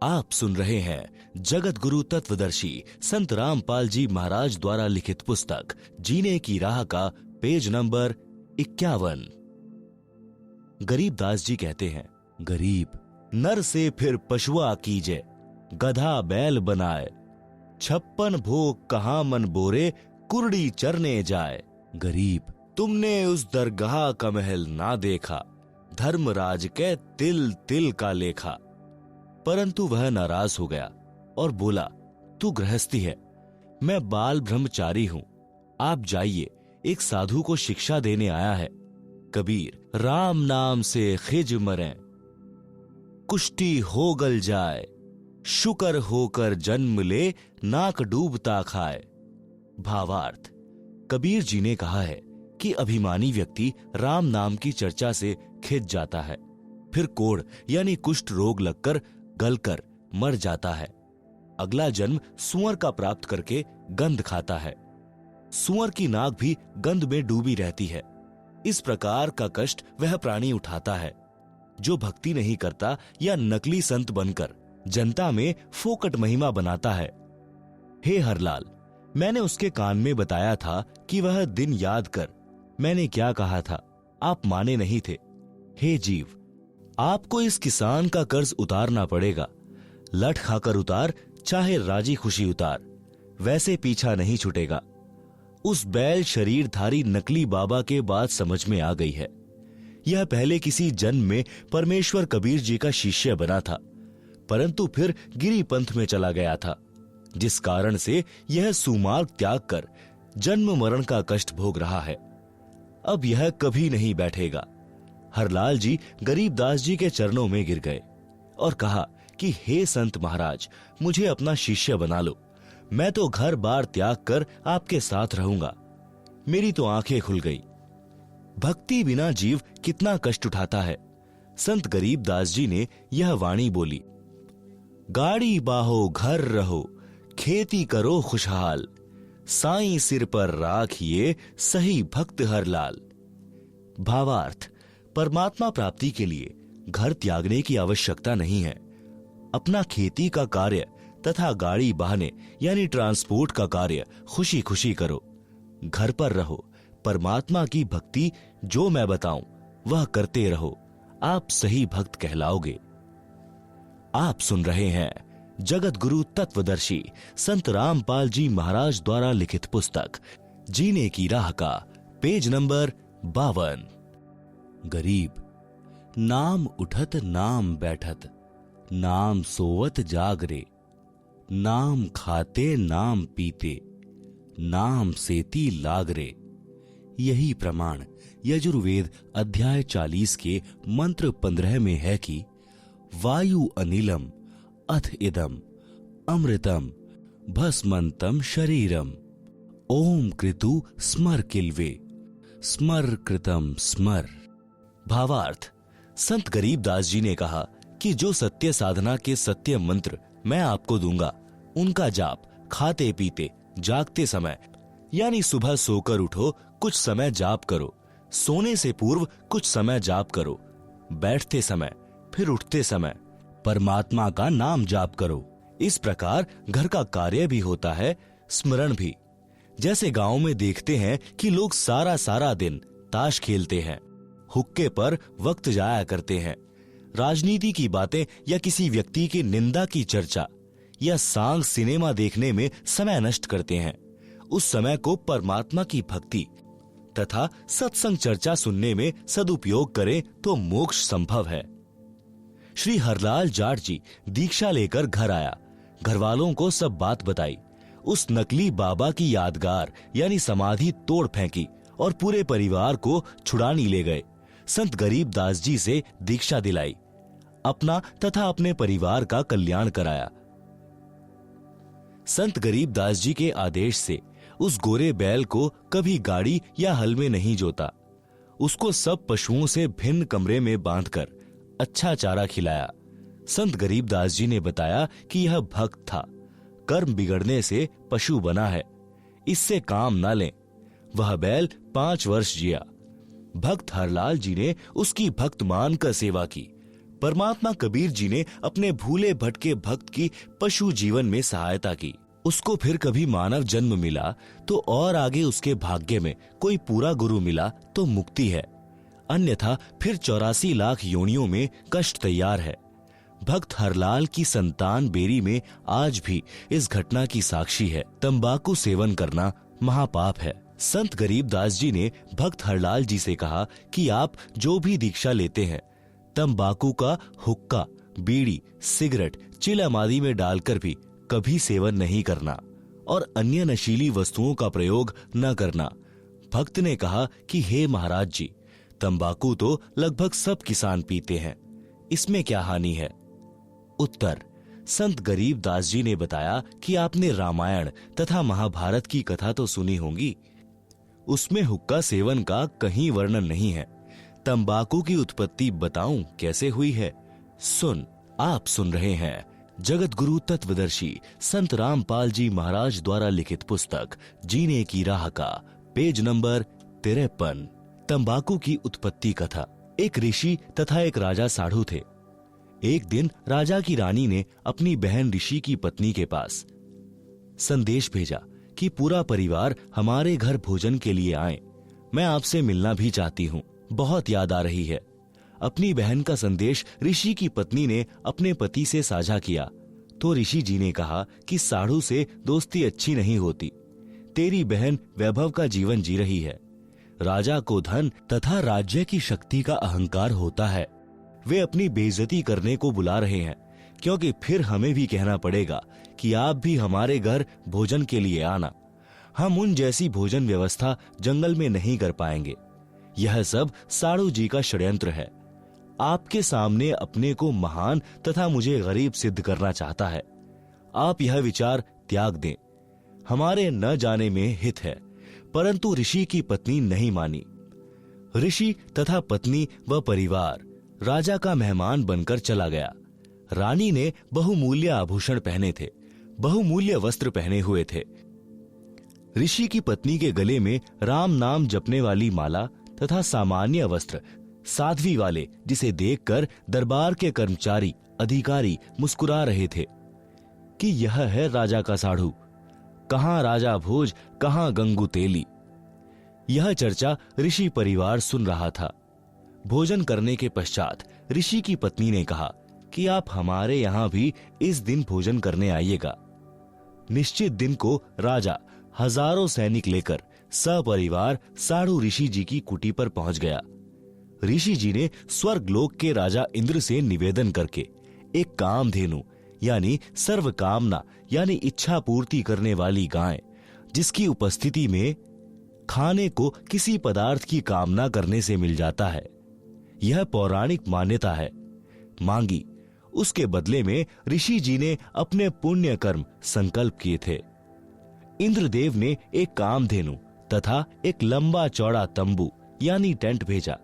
आप सुन रहे हैं जगत गुरु तत्वदर्शी संत रामपाल जी महाराज द्वारा लिखित पुस्तक जीने की राह का पेज नंबर 51। गरीबदास जी कहते हैं, गरीब नर से फिर पशुआ कीजे, गधा बैल बनाए, 56 भोग कहाँ मन बोरे, कुर्डी चरने जाए। गरीब तुमने उस दरगाह का महल ना देखा, धर्मराज के तिल तिल का लेखा। परंतु वह नाराज हो गया और बोला, तू गृहस्थी है, मैं बाल ब्रह्मचारी हूं, आप जाइए, एक साधु को शिक्षा देने आया है। कबीर राम नाम से खिज मरे, कुष्टी हो गल जाए, शुकर होकर जन्म ले, नाक डूबता खाए। भावार्थ, कबीर जी ने कहा है कि अभिमानी व्यक्ति राम नाम की चर्चा से खिज जाता है, फिर कोढ़ यानी कुष्ठ रोग लगकर गलकर मर जाता है। अगला जन्म सुअर का प्राप्त करके गंध खाता है। सुअर की नाक भी गंध में डूबी रहती है। इस प्रकार का कष्ट वह प्राणी उठाता है जो भक्ति नहीं करता या नकली संत बनकर जनता में फोकट महिमा बनाता है। हे हरलाल, मैंने उसके कान में बताया था कि वह दिन याद कर, मैंने क्या कहा था, आप माने नहीं थे। हे जीव, आपको इस किसान का कर्ज उतारना पड़ेगा। लठ खाकर उतार, चाहे राजी खुशी उतार, वैसे पीछा नहीं छूटेगा। उस बैल शरीरधारी नकली बाबा के बात समझ में आ गई है। यह पहले किसी जन्म में परमेश्वर कबीर जी का शिष्य बना था, परंतु फिर गिरी पंथ में चला गया था, जिस कारण से यह सुमार्ग त्याग कर जन्म मरण का कष्ट भोग रहा है। अब यह कभी नहीं बैठेगा। हरलाल जी गरीबदास जी के चरणों में गिर गए और कहा कि हे संत महाराज, मुझे अपना शिष्य बना लो, मैं तो घर बार त्याग कर आपके साथ रहूंगा। मेरी तो आंखें खुल गई। भक्ति बिना जीव कितना कष्ट उठाता है। संत गरीबदास जी ने यह वाणी बोली, गाड़ी बाहो घर रहो, खेती करो खुशहाल, साईं सिर पर राखिए सही भक्त हरलाल। भावार्थ, परमात्मा प्राप्ति के लिए घर त्यागने की आवश्यकता नहीं है। अपना खेती का कार्य तथा गाड़ी बहाने यानी ट्रांसपोर्ट का कार्य खुशी खुशी करो। घर पर रहो, परमात्मा की भक्ति जो मैं बताऊं वह करते रहो, आप सही भक्त कहलाओगे। आप सुन रहे हैं जगत गुरु तत्वदर्शी संत रामपाल जी महाराज द्वारा लिखित पुस्तक जीने की राह का पेज नंबर 52। गरीब नाम उठत नाम बैठत, नाम सोवत जागरे, नाम खाते नाम पीते, नाम सेती लागरे। यही प्रमाण यजुर्वेद अध्याय 40 के मंत्र 15 में है कि वायु अनिलम अथ इदम अमृतम भस्मंतम शरीरम, ओम कृतु स्मर किल्वे, स्मर कृतम स्मर। भावार्थ, संत गरीबदास जी ने कहा कि जो सत्य साधना के सत्य मंत्र मैं आपको दूंगा, उनका जाप खाते पीते जागते समय यानी सुबह सोकर उठो कुछ समय जाप करो, सोने से पूर्व कुछ समय जाप करो, बैठते समय फिर उठते समय परमात्मा का नाम जाप करो। इस प्रकार घर का कार्य भी होता है, स्मरण भी। जैसे गांव में देखते हैं कि लोग सारा सारा दिन ताश खेलते हैं, हुक्के पर वक्त जाया करते हैं, राजनीति की बातें या किसी व्यक्ति की निंदा की चर्चा या सांग सिनेमा देखने में समय नष्ट करते हैं। उस समय को परमात्मा की भक्ति तथा सत्संग चर्चा सुनने में सदुपयोग करें तो मोक्ष संभव है। श्री हरलाल जाट जी दीक्षा लेकर घर आया, घर वालों को सब बात बताई। उस नकली बाबा की यादगार यानी समाधि तोड़ फेंकी और पूरे परिवार को छुड़ानी ले गए। संत गरीबदास जी से दीक्षा दिलाई, अपना तथा अपने परिवार का कल्याण कराया। संत गरीबदास जी के आदेश से उस गोरे बैल को कभी गाड़ी या हल में नहीं जोता। उसको सब पशुओं से भिन्न कमरे में बांधकर अच्छा चारा खिलाया। संत गरीबदास जी ने बताया कि यह भक्त था, कर्म बिगड़ने से पशु बना है, इससे काम न लें। वह बैल 5 वर्ष जिया। भक्त हरलाल जी ने उसकी भक्त मानकर सेवा की, परमात्मा कबीर जी ने अपने भूले भटके भक्त की पशु जीवन में सहायता की। उसको फिर कभी मानव जन्म मिला तो और आगे उसके भाग्य में कोई पूरा गुरु मिला तो मुक्ति है, अन्यथा फिर 84 लाख योनियों में कष्ट तैयार है। भक्त हरलाल की संतान बेरी में आज भी इस घटना की साक्षी है। तंबाकू सेवन करना महापाप है। संत गरीबदास जी ने भक्त हरलाल जी से कहा कि आप जो भी दीक्षा लेते हैं, तंबाकू का हुक्का, बीड़ी, सिगरेट, चिलम आदि में डालकर भी कभी सेवन नहीं करना और अन्य नशीली वस्तुओं का प्रयोग न करना। भक्त ने कहा कि हे महाराज जी, तंबाकू तो लगभग सब किसान पीते हैं, इसमें क्या हानि है? उत्तर: संत गरीबदास जी ने बताया कि आपने रामायण तथा महाभारत की कथा तो सुनी होगी, उसमें हुक्का सेवन का कहीं वर्णन नहीं है। तंबाकू की उत्पत्ति बताऊं कैसे हुई है? आप सुन रहे हैं जगत गुरु तत्वदर्शी संत रामपाल जी महाराज द्वारा लिखित पुस्तक जीने की राह का पेज नंबर 53, तंबाकू की उत्पत्ति कथा। एक ऋषि तथा एक राजा साधु थे। एक दिन राजा की रानी ने अपनी बहन ऋषि की पत्नी के पास संदेश भेजा कि पूरा परिवार हमारे घर भोजन के लिए आए, मैं आपसे मिलना भी चाहती हूँ, बहुत याद आ रही है। अपनी बहन का संदेश ऋषि की पत्नी ने अपने पति से साझा किया तो ऋषि जी ने कहा कि साधु से दोस्ती अच्छी नहीं होती, तेरी बहन वैभव का जीवन जी रही है। राजा को धन तथा राज्य की शक्ति का अहंकार होता है, वे अपनी बेइज्जती करने को बुला रहे हैं, क्योंकि फिर हमें भी कहना पड़ेगा कि आप भी हमारे घर भोजन के लिए आना। हम उन जैसी भोजन व्यवस्था जंगल में नहीं कर पाएंगे। यह सब साधु जी का षड्यंत्र है। आपके सामने अपने को महान तथा मुझे गरीब सिद्ध करना चाहता है। आप यह विचार त्याग दें, हमारे न जाने में हित है। परंतु ऋषि की पत्नी नहीं मानी। ऋषि तथा पत्नी व परिवार राजा का मेहमान बनकर चला गया। रानी ने बहुमूल्य आभूषण पहने थे, बहुमूल्य वस्त्र पहने हुए थे। ऋषि की पत्नी के गले में राम नाम जपने वाली माला तथा सामान्य वस्त्र साध्वी वाले, जिसे देखकर दरबार के कर्मचारी अधिकारी मुस्कुरा रहे थे कि यह है राजा का साधु, कहां राजा भोज, कहां गंगू तेली। यह चर्चा ऋषि परिवार सुन रहा था। भोजन करने के पश्चात ऋषि की पत्नी ने कहा कि आप हमारे यहां भी इस दिन भोजन करने आइएगा। निश्चित दिन को राजा हजारों सैनिक लेकर सपरिवार साधु ऋषि जी की कुटी पर पहुंच गया। ऋषि जी ने स्वर्ग लोक के राजा इंद्र से निवेदन करके एक कामधेनु यानी सर्व कामना यानी इच्छा पूर्ति करने वाली गाय, जिसकी उपस्थिति में खाने को किसी पदार्थ की कामना करने से मिल जाता है, यह पौराणिक मान्यता है, मांगी। उसके बदले में ऋषि जी ने अपने पुण्य कर्म संकल्प किए थे। इंद्रदेव ने एक कामधेनु तथा एक लंबा चौड़ा तंबू यानी टेंट भेजा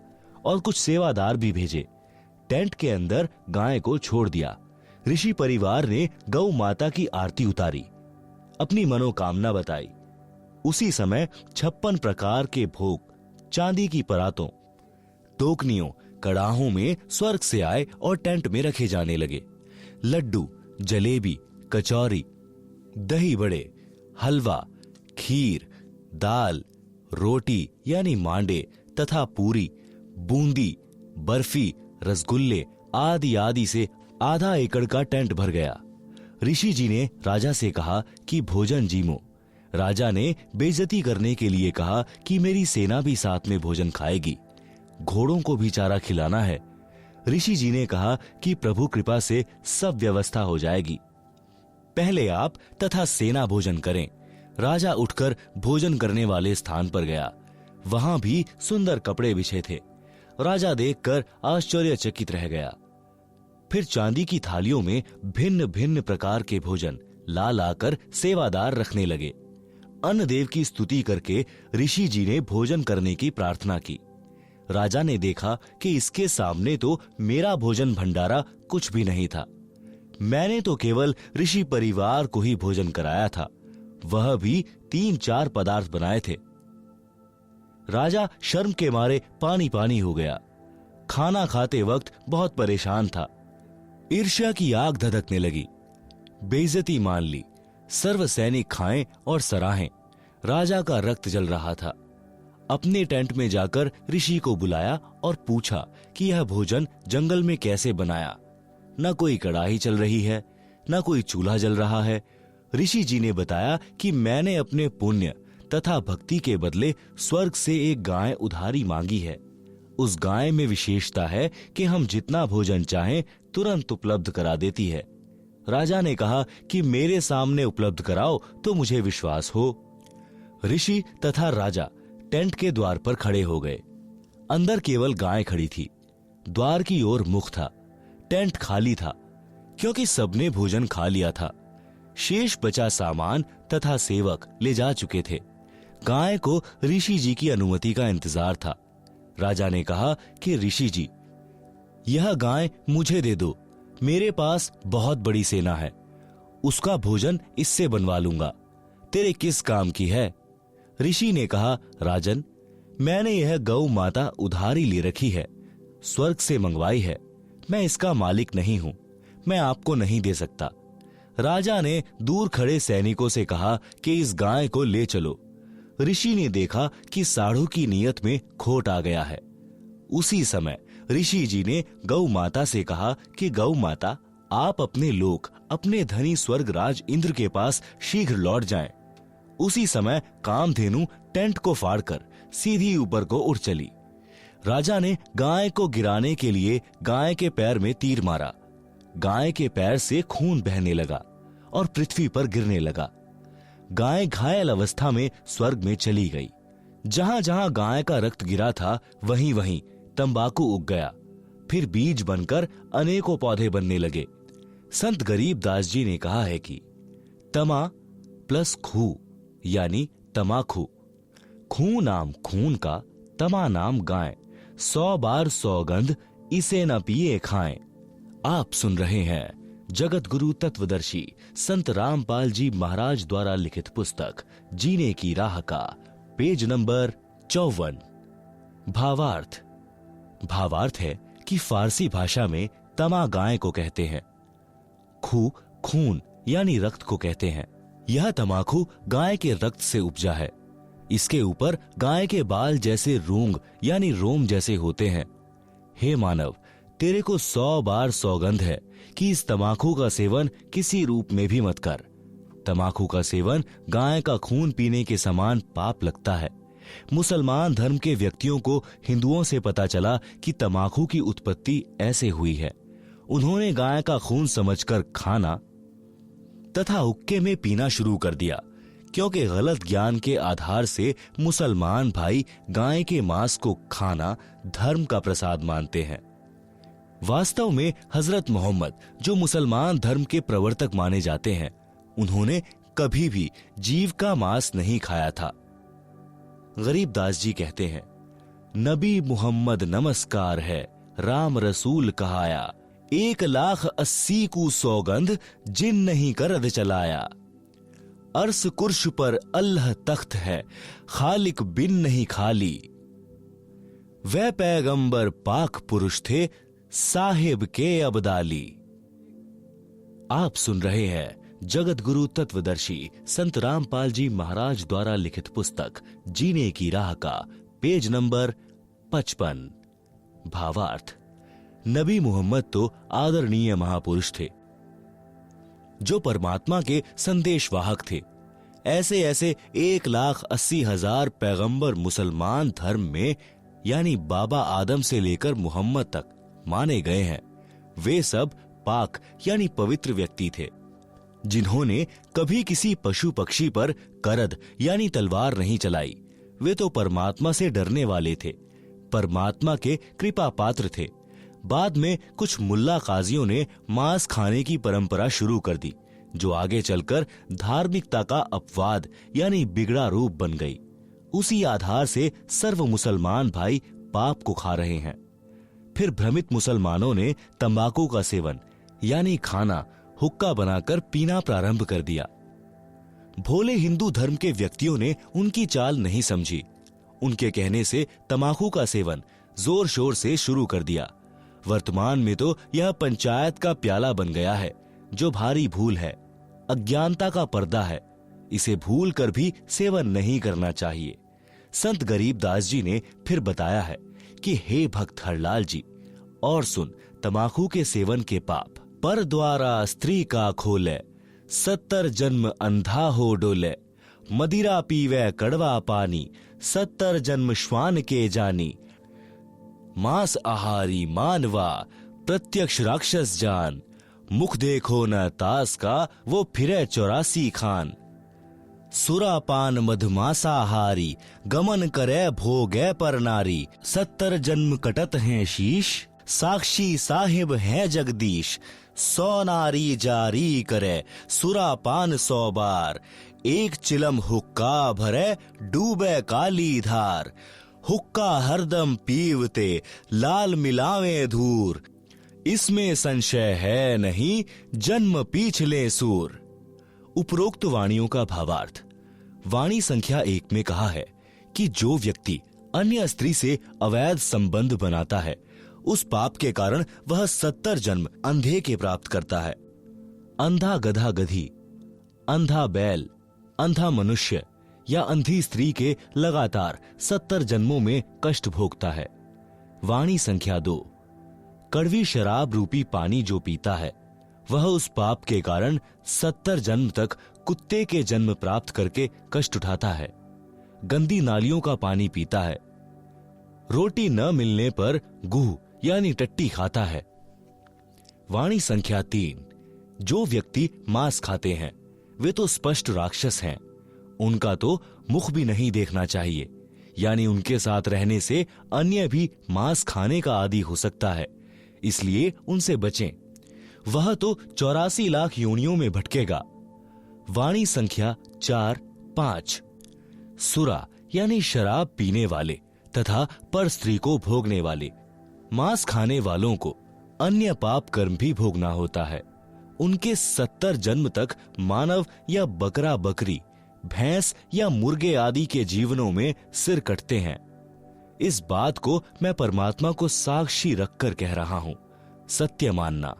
और कुछ सेवादार भी भेजे। टेंट के अंदर गाय को छोड़ दिया। ऋषि परिवार ने गौ माता की आरती उतारी, अपनी मनोकामना बताई। उसी समय 56 प्रकार के भोग चांदी की परातों, टोकनियों, कड़ाहों में स्वर्ग से आए और टेंट में रखे जाने लगे। लड्डू, जलेबी, कचौरी, दही बड़े, हलवा, खीर, दाल, रोटी यानी मांडे तथा पूरी, बूंदी, बर्फी, रसगुल्ले आदि आदि से आधा एकड़ का टेंट भर गया। ऋषि जी ने राजा से कहा कि भोजन जीमो। राजा ने बेइज्जती करने के लिए कहा कि मेरी सेना भी साथ में भोजन खाएगी, घोड़ों को भी चारा खिलाना है। ऋषि जी ने कहा कि प्रभु कृपा से सब व्यवस्था हो जाएगी, पहले आप तथा सेना भोजन करें। राजा उठकर भोजन करने वाले स्थान पर गया। वहां भी सुंदर कपड़े बिछे थे। राजा देखकर आश्चर्यचकित रह गया। फिर चांदी की थालियों में भिन्न भिन्न प्रकार के भोजन ला लाकर सेवादार रखने लगे। अन्न देव की स्तुति करके ऋषि जी ने भोजन करने की प्रार्थना की। राजा ने देखा कि इसके सामने तो मेरा भोजन भंडारा कुछ भी नहीं था। मैंने तो केवल ऋषि परिवार को ही भोजन कराया था, वह भी 3-4 पदार्थ बनाए थे। राजा शर्म के मारे पानी पानी हो गया। खाना खाते वक्त बहुत परेशान था। ईर्ष्या की आग धधकने लगी। बेइज्जती मान ली। सर्व सैनिक खाएं और सराहें। राजा का रक्त जल रहा था। अपने टेंट में जाकर ऋषि को बुलाया और पूछा कि यह भोजन जंगल में कैसे बनाया। न कोई कड़ाही चल रही है, न कोई चूल्हा जल रहा है। ऋषि जी ने बताया कि मैंने अपने पुण्य तथा भक्ति के बदले स्वर्ग से एक गाय उधारी मांगी है। उस गाय में विशेषता है कि हम जितना भोजन चाहें तुरंत उपलब्ध करा देती है। राजा ने कहा कि मेरे सामने उपलब्ध कराओ तो मुझे विश्वास हो। ऋषि तथा राजा टेंट के द्वार पर खड़े हो गए। अंदर केवल गाय खड़ी थी। द्वार की ओर मुख था। टेंट खाली था क्योंकि सबने भोजन खा लिया था। शेष बचा सामान तथा सेवक ले जा चुके थे। गाय को ऋषि जी की अनुमति का इंतजार था। राजा ने कहा कि ऋषि जी, यह गाय मुझे दे दो। मेरे पास बहुत बड़ी सेना है। उसका भोजन इससे बनवा लूंगा। तेरे किस काम की है? ऋषि ने कहा, राजन, मैंने यह गौ माता उधारी ले रखी है। स्वर्ग से मंगवाई है। मैं इसका मालिक नहीं हूं। मैं आपको नहीं दे सकता। राजा ने दूर खड़े सैनिकों से कहा कि इस गाय को ले चलो। ऋषि ने देखा कि साढ़ू की नीयत में खोट आ गया है। उसी समय ऋषि जी ने गौ माता से कहा कि गौ माता, आप अपने लोक, अपने धनी स्वर्गराज इंद्र के पास शीघ्र लौट जाएं। उसी समय कामधेनु टेंट को फाड़कर सीधी ऊपर को उड़ चली। राजा ने गाय को गिराने के लिए गाय के पैर में तीर मारा। गाय के पैर से खून बहने लगा और पृथ्वी पर गिरने लगा। गाय घायल अवस्था में स्वर्ग में चली गई। जहां जहां गाय का रक्त गिरा था वहीं वहीं तंबाकू उग गया। फिर बीज बनकर अनेकों पौधे बनने लगे। संत गरीबदास जी ने कहा है कि तमा प्लस खू यानी तमाखू। खू नाम खून का, तमा नाम गाय। 100 बार सौगंध इसे न पिए खाएं। आप सुन रहे हैं जगत गुरु तत्वदर्शी संत रामपाल जी महाराज द्वारा लिखित पुस्तक जीने की राह का पेज नंबर 54। भावार्थ। भावार्थ है कि फारसी भाषा में तमा गाय को कहते हैं, खू खून यानी रक्त को कहते हैं। यह तमाकू गाय के रक्त से उपजा है। इसके ऊपर गाय के बाल जैसे रूंग यानी रोम जैसे होते हैं। हे मानव, तेरे को 100 बार सौगंध है कि इस तमाकू का सेवन किसी रूप में भी मत कर। तमाकू का सेवन गाय का खून पीने के समान पाप लगता है। मुसलमान धर्म के व्यक्तियों को हिंदुओं से पता चला कि तमाकू की उत्पत्ति ऐसे हुई है। उन्होंने गाय का खून समझकर खाना तथा हुक्के में पीना शुरू कर दिया, क्योंकि गलत ज्ञान के आधार से मुसलमान भाई गाय के मांस को खाना धर्म का प्रसाद मानते हैं। वास्तव में हजरत मोहम्मद, जो मुसलमान धर्म के प्रवर्तक माने जाते हैं, उन्होंने कभी भी जीव का मांस नहीं खाया था। गरीबदास जी कहते हैं, नबी मुहम्मद नमस्कार है, राम रसूल कहाया, 1,80,000 को सौगंध जिन नहीं करद चलाया। अर्श कुर्श पर अल्लाह तख्त है, खालिक बिन नहीं खाली। वह पैगंबर पाक पुरुष थे, साहिब के अब्दाली। आप सुन रहे हैं जगत गुरु तत्वदर्शी संत रामपाल जी महाराज द्वारा लिखित पुस्तक जीने की राह का पेज नंबर 55। भावार्थ। नबी मोहम्मद तो आदरणीय महापुरुष थे, जो परमात्मा के संदेशवाहक थे। ऐसे ऐसे 1,80,000 पैगंबर मुसलमान धर्म में यानी बाबा आदम से लेकर मोहम्मद तक माने गए हैं। वे सब पाक यानी पवित्र व्यक्ति थे, जिन्होंने कभी किसी पशु पक्षी पर करद यानी तलवार नहीं चलाई। वे तो परमात्मा से डरने वाले थे, परमात्मा के कृपा पात्र थे। बाद में कुछ मुल्ला काजियों ने मांस खाने की परंपरा शुरू कर दी, जो आगे चलकर धार्मिकता का अपवाद यानी बिगड़ा रूप बन गई। उसी आधार से सर्व मुसलमान भाई पाप को खा रहे हैं। फिर भ्रमित मुसलमानों ने तंबाकू का सेवन यानी खाना हुक्का बनाकर पीना प्रारंभ कर दिया। भोले हिंदू धर्म के व्यक्तियों ने उनकी चाल नहीं समझी। उनके कहने से तंबाकू का सेवन जोर शोर से शुरू कर दिया। वर्तमान में तो यह पंचायत का प्याला बन गया है, जो भारी भूल है, अज्ञानता का पर्दा है। इसे भूल कर भी सेवन नहीं करना चाहिए। संत गरीबदास जी ने फिर बताया है कि हे भक्त हरलाल जी, और सुन तमाकू के सेवन के पाप। पर द्वारा स्त्री का खोले, 70 जन्म अंधा हो डोले। मदिरा पीवे कड़वा पानी, 70 जन्म श्वान के जानी। मांस आहारी मानवा, प्रत्यक्ष राक्षस जान। मुख देखो न तास का, वो फिरे 84 खान। सुरापान मधमासाहारी, गमन करे भोगे पर नारी। 70 जन्म कटत हैं शीश, साक्षी साहिब है जगदीश। 100 नारी जारी करे, सुरापान 100 बार। एक चिलम हुक्का भरे, डूबे काली धार। हुक्का हरदम पीवते, लाल मिलावे धूर। इसमें संशय है नहीं, जन्म पीछले सूर। उपरोक्त वाणियों का भावार्थ। वाणी संख्या 1 में कहा है कि जो व्यक्ति अन्य स्त्री से अवैध संबंध बनाता है, उस पाप के कारण वह 70 जन्म अंधे के प्राप्त करता है। अंधा गधा गधी, अंधा बैल, अंधा मनुष्य या अंधी स्त्री के लगातार 70 जन्मों में कष्ट भोगता है। वाणी संख्या 2। कड़वी शराब रूपी पानी जो पीता है, वह उस पाप के कारण 70 जन्म तक कुत्ते के जन्म प्राप्त करके कष्ट उठाता है। गंदी नालियों का पानी पीता है। रोटी न मिलने पर गुह यानी टट्टी खाता है। वाणी संख्या 3। जो व्यक्ति मांस खाते हैं, वे तो स्पष्ट राक्षस हैं। उनका तो मुख भी नहीं देखना चाहिए, यानी उनके साथ रहने से अन्य भी मांस खाने का आदी हो सकता है, इसलिए उनसे बचें। वह तो 84 लाख योनियों में भटकेगा। वाणी संख्या 4, 5। सुरा यानी शराब पीने वाले तथा पर स्त्री को भोगने वाले, मांस खाने वालों को अन्य पाप कर्म भी भोगना होता है। उनके 70 जन्म तक मानव या बकरा बकरी, भैंस या मुर्गे आदि के जीवनों में सिर कटते हैं। इस बात को मैं परमात्मा को साक्षी रखकर कह रहा हूं, सत्य मानना।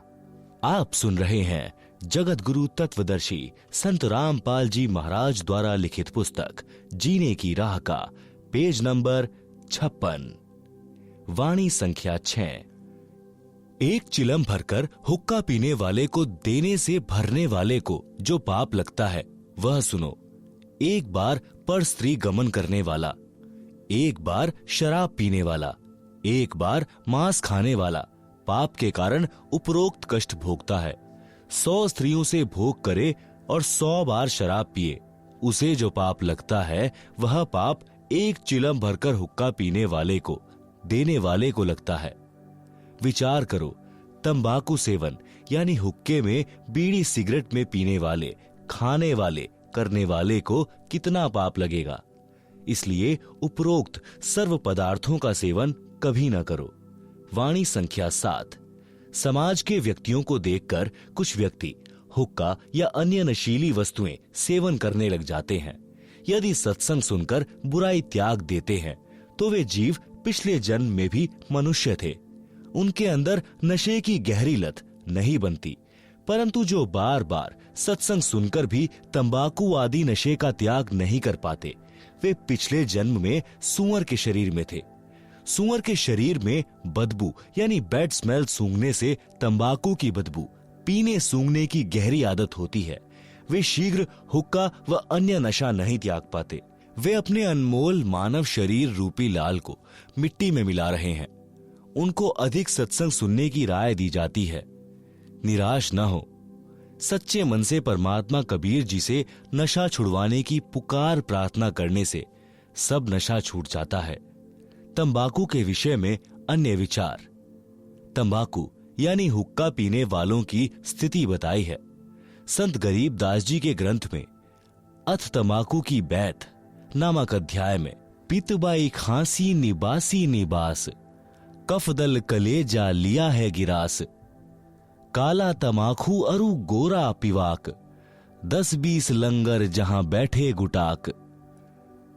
आप सुन रहे हैं जगत गुरु तत्वदर्शी संत रामपाल जी महाराज द्वारा लिखित पुस्तक जीने की राह का पेज नंबर 56। वाणी संख्या 6। एक चिलम भरकर हुक्का पीने वाले को देने से भरने वाले को जो पाप लगता है, वह सुनो। एक बार पर स्त्री गमन करने वाला, एक बार शराब पीने वाला, एक बार मांस खाने वाला पाप के कारण उपरोक्त कष्ट भोगता है। 100 स्त्रियों से भोग करे और 100 बार शराब पिए, उसे जो पाप लगता है, वह पाप एक चिलम भरकर हुक्का पीने वाले को देने वाले को लगता है। विचार करो, तंबाकू सेवन यानी हुक्के में, बीड़ी सिगरेट में पीने वाले, खाने वाले, करने वाले को कितना पाप लगेगा। इसलिए उपरोक्त सर्व पदार्थों का सेवन कभी न करो। वाणी संख्या 7। समाज के व्यक्तियों को देखकर कुछ व्यक्ति हुक्का या अन्य नशीली वस्तुएं सेवन करने लग जाते हैं। यदि सत्संग सुनकर बुराई त्याग देते हैं, तो वे जीव पिछले जन्म में भी मनुष्य थे। उनके अंदर नशे की गहरी लत नहीं बनती, परंतु जो बार बार सत्संग सुनकर भी तंबाकू आदि नशे का त्याग नहीं कर पाते, वे पिछले जन्म में सूअर के शरीर में थे। सूअर के शरीर में बदबू यानी बैड स्मेल सूंघने से तंबाकू की बदबू पीने सूंघने की गहरी आदत होती है। वे शीघ्र हुक्का व अन्य नशा नहीं त्याग पाते। वे अपने अनमोल मानव शरीर रूपी लाल को मिट्टी में मिला रहे हैं। उनको अधिक सत्संग सुनने की राय दी जाती है। निराश न हो, सच्चे मन से परमात्मा कबीर जी से नशा छुड़वाने की पुकार प्रार्थना करने से सब नशा छूट जाता है। तंबाकू के विषय में अन्य विचार। तंबाकू यानी हुक्का पीने वालों की स्थिति बताई है संत गरीबदास जी के ग्रंथ में अथ तंबाकू की बैत नामक अध्याय में। पितबाई खांसी निबासी निबास, कफदल कलेजा लिया है गिरास। काला तमाखू अरु गोरा पिवाक, 10-20 लंगर जहां बैठे गुटाक।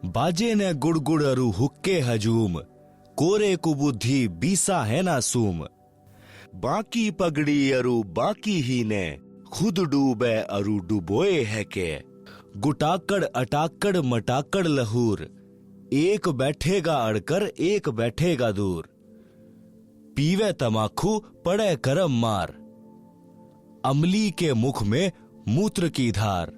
बाजे ने गुड़ गुड़ अरु हुक्के हजूम, कोरे कुबुद्धि बीसा है ना सूम। बाकी पगड़ी अरु बाकी ही ने, खुद डूबे अरु डुबोए है के। गुटाकड़ अटाकड़ मटाकड़ लहूर, एक बैठेगा अड़कर एक बैठेगा दूर। पीवे तमाखू पड़े करम मार, अमली के मुख में मूत्र की धार।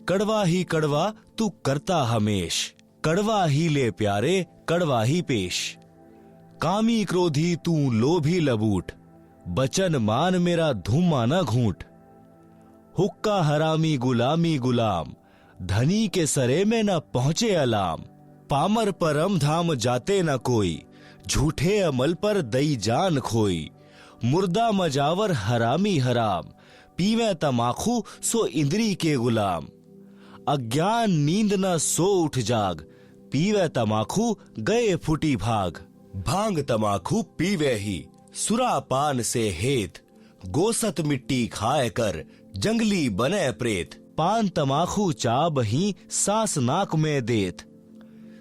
कड़वा ही कड़वा तू करता हमेश, कड़वा ही ले प्यारे कड़वा ही पेश। कामी क्रोधी तू लोभी लबूट, बचन मान मेरा धूमा न घूंट। हुक्का हरामी गुलामी गुलाम, धनी के सरे में न पहुंचे अलाम। पामर परम धाम जाते न कोई, झूठे अमल पर दई जान खोई। मुर्दा मजावर हरामी हराम, पीवे तमाखू सो इंद्री के गुलाम। अज्ञान नींद न सो उठ जाग, पीवे तमाखू गए फुटी भाग। भांग तमाखू पीवे ही, सुरा पान से हेत। गोसत मिट्टी खाए कर, जंगली बने प्रेत। पान तमाखू चाब ही सांस नाक में देत,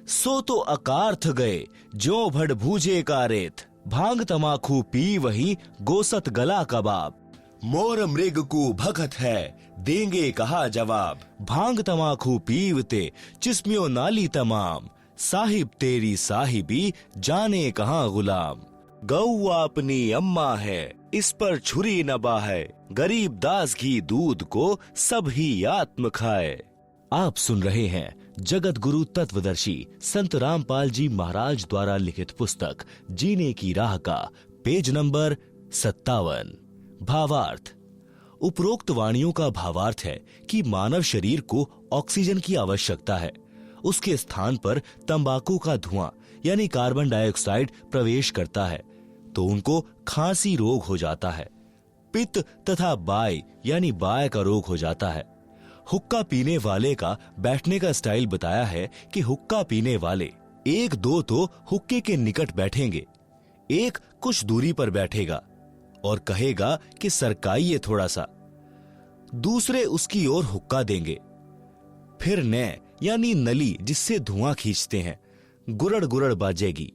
सो तो अकार्थ गए जो भड़ भूजे का रेत। भांग तमाखू पी वही गोसत गला कबाब। मोर मृग को भगत है, देंगे कहा जवाब। भांग तमाखू पीवते चिस्मियों नाली तमाम, साहिब तेरी साहिबी जाने कहाँ गुलाम। गौ अपनी अम्मा है, इस पर छुरी न बाहे। गरीब दास घी दूध को सब ही आत्म खाए। आप सुन रहे हैं जगत गुरु तत्वदर्शी संत रामपाल जी महाराज द्वारा लिखित पुस्तक जीने की राह का पेज नंबर 57। भावार्थ। उपरोक्त वाणियों का भावार्थ है कि मानव शरीर को ऑक्सीजन की आवश्यकता है। उसके स्थान पर तंबाकू का धुआं यानी कार्बन डाइऑक्साइड प्रवेश करता है तो उनको खांसी रोग हो जाता है। पित्त तथा बाय यानी बाय का रोग हो जाता है। हुक्का पीने वाले का बैठने का स्टाइल बताया है कि हुक्का पीने वाले एक दो तो हुक्के के निकट बैठेंगे, एक कुछ दूरी पर बैठेगा और कहेगा कि सरकाइए थोड़ा सा। दूसरे उसकी ओर हुक्का देंगे। फिर नै यानी नली जिससे धुआं खींचते हैं, गुरड़ गुरड़ बाजेगी।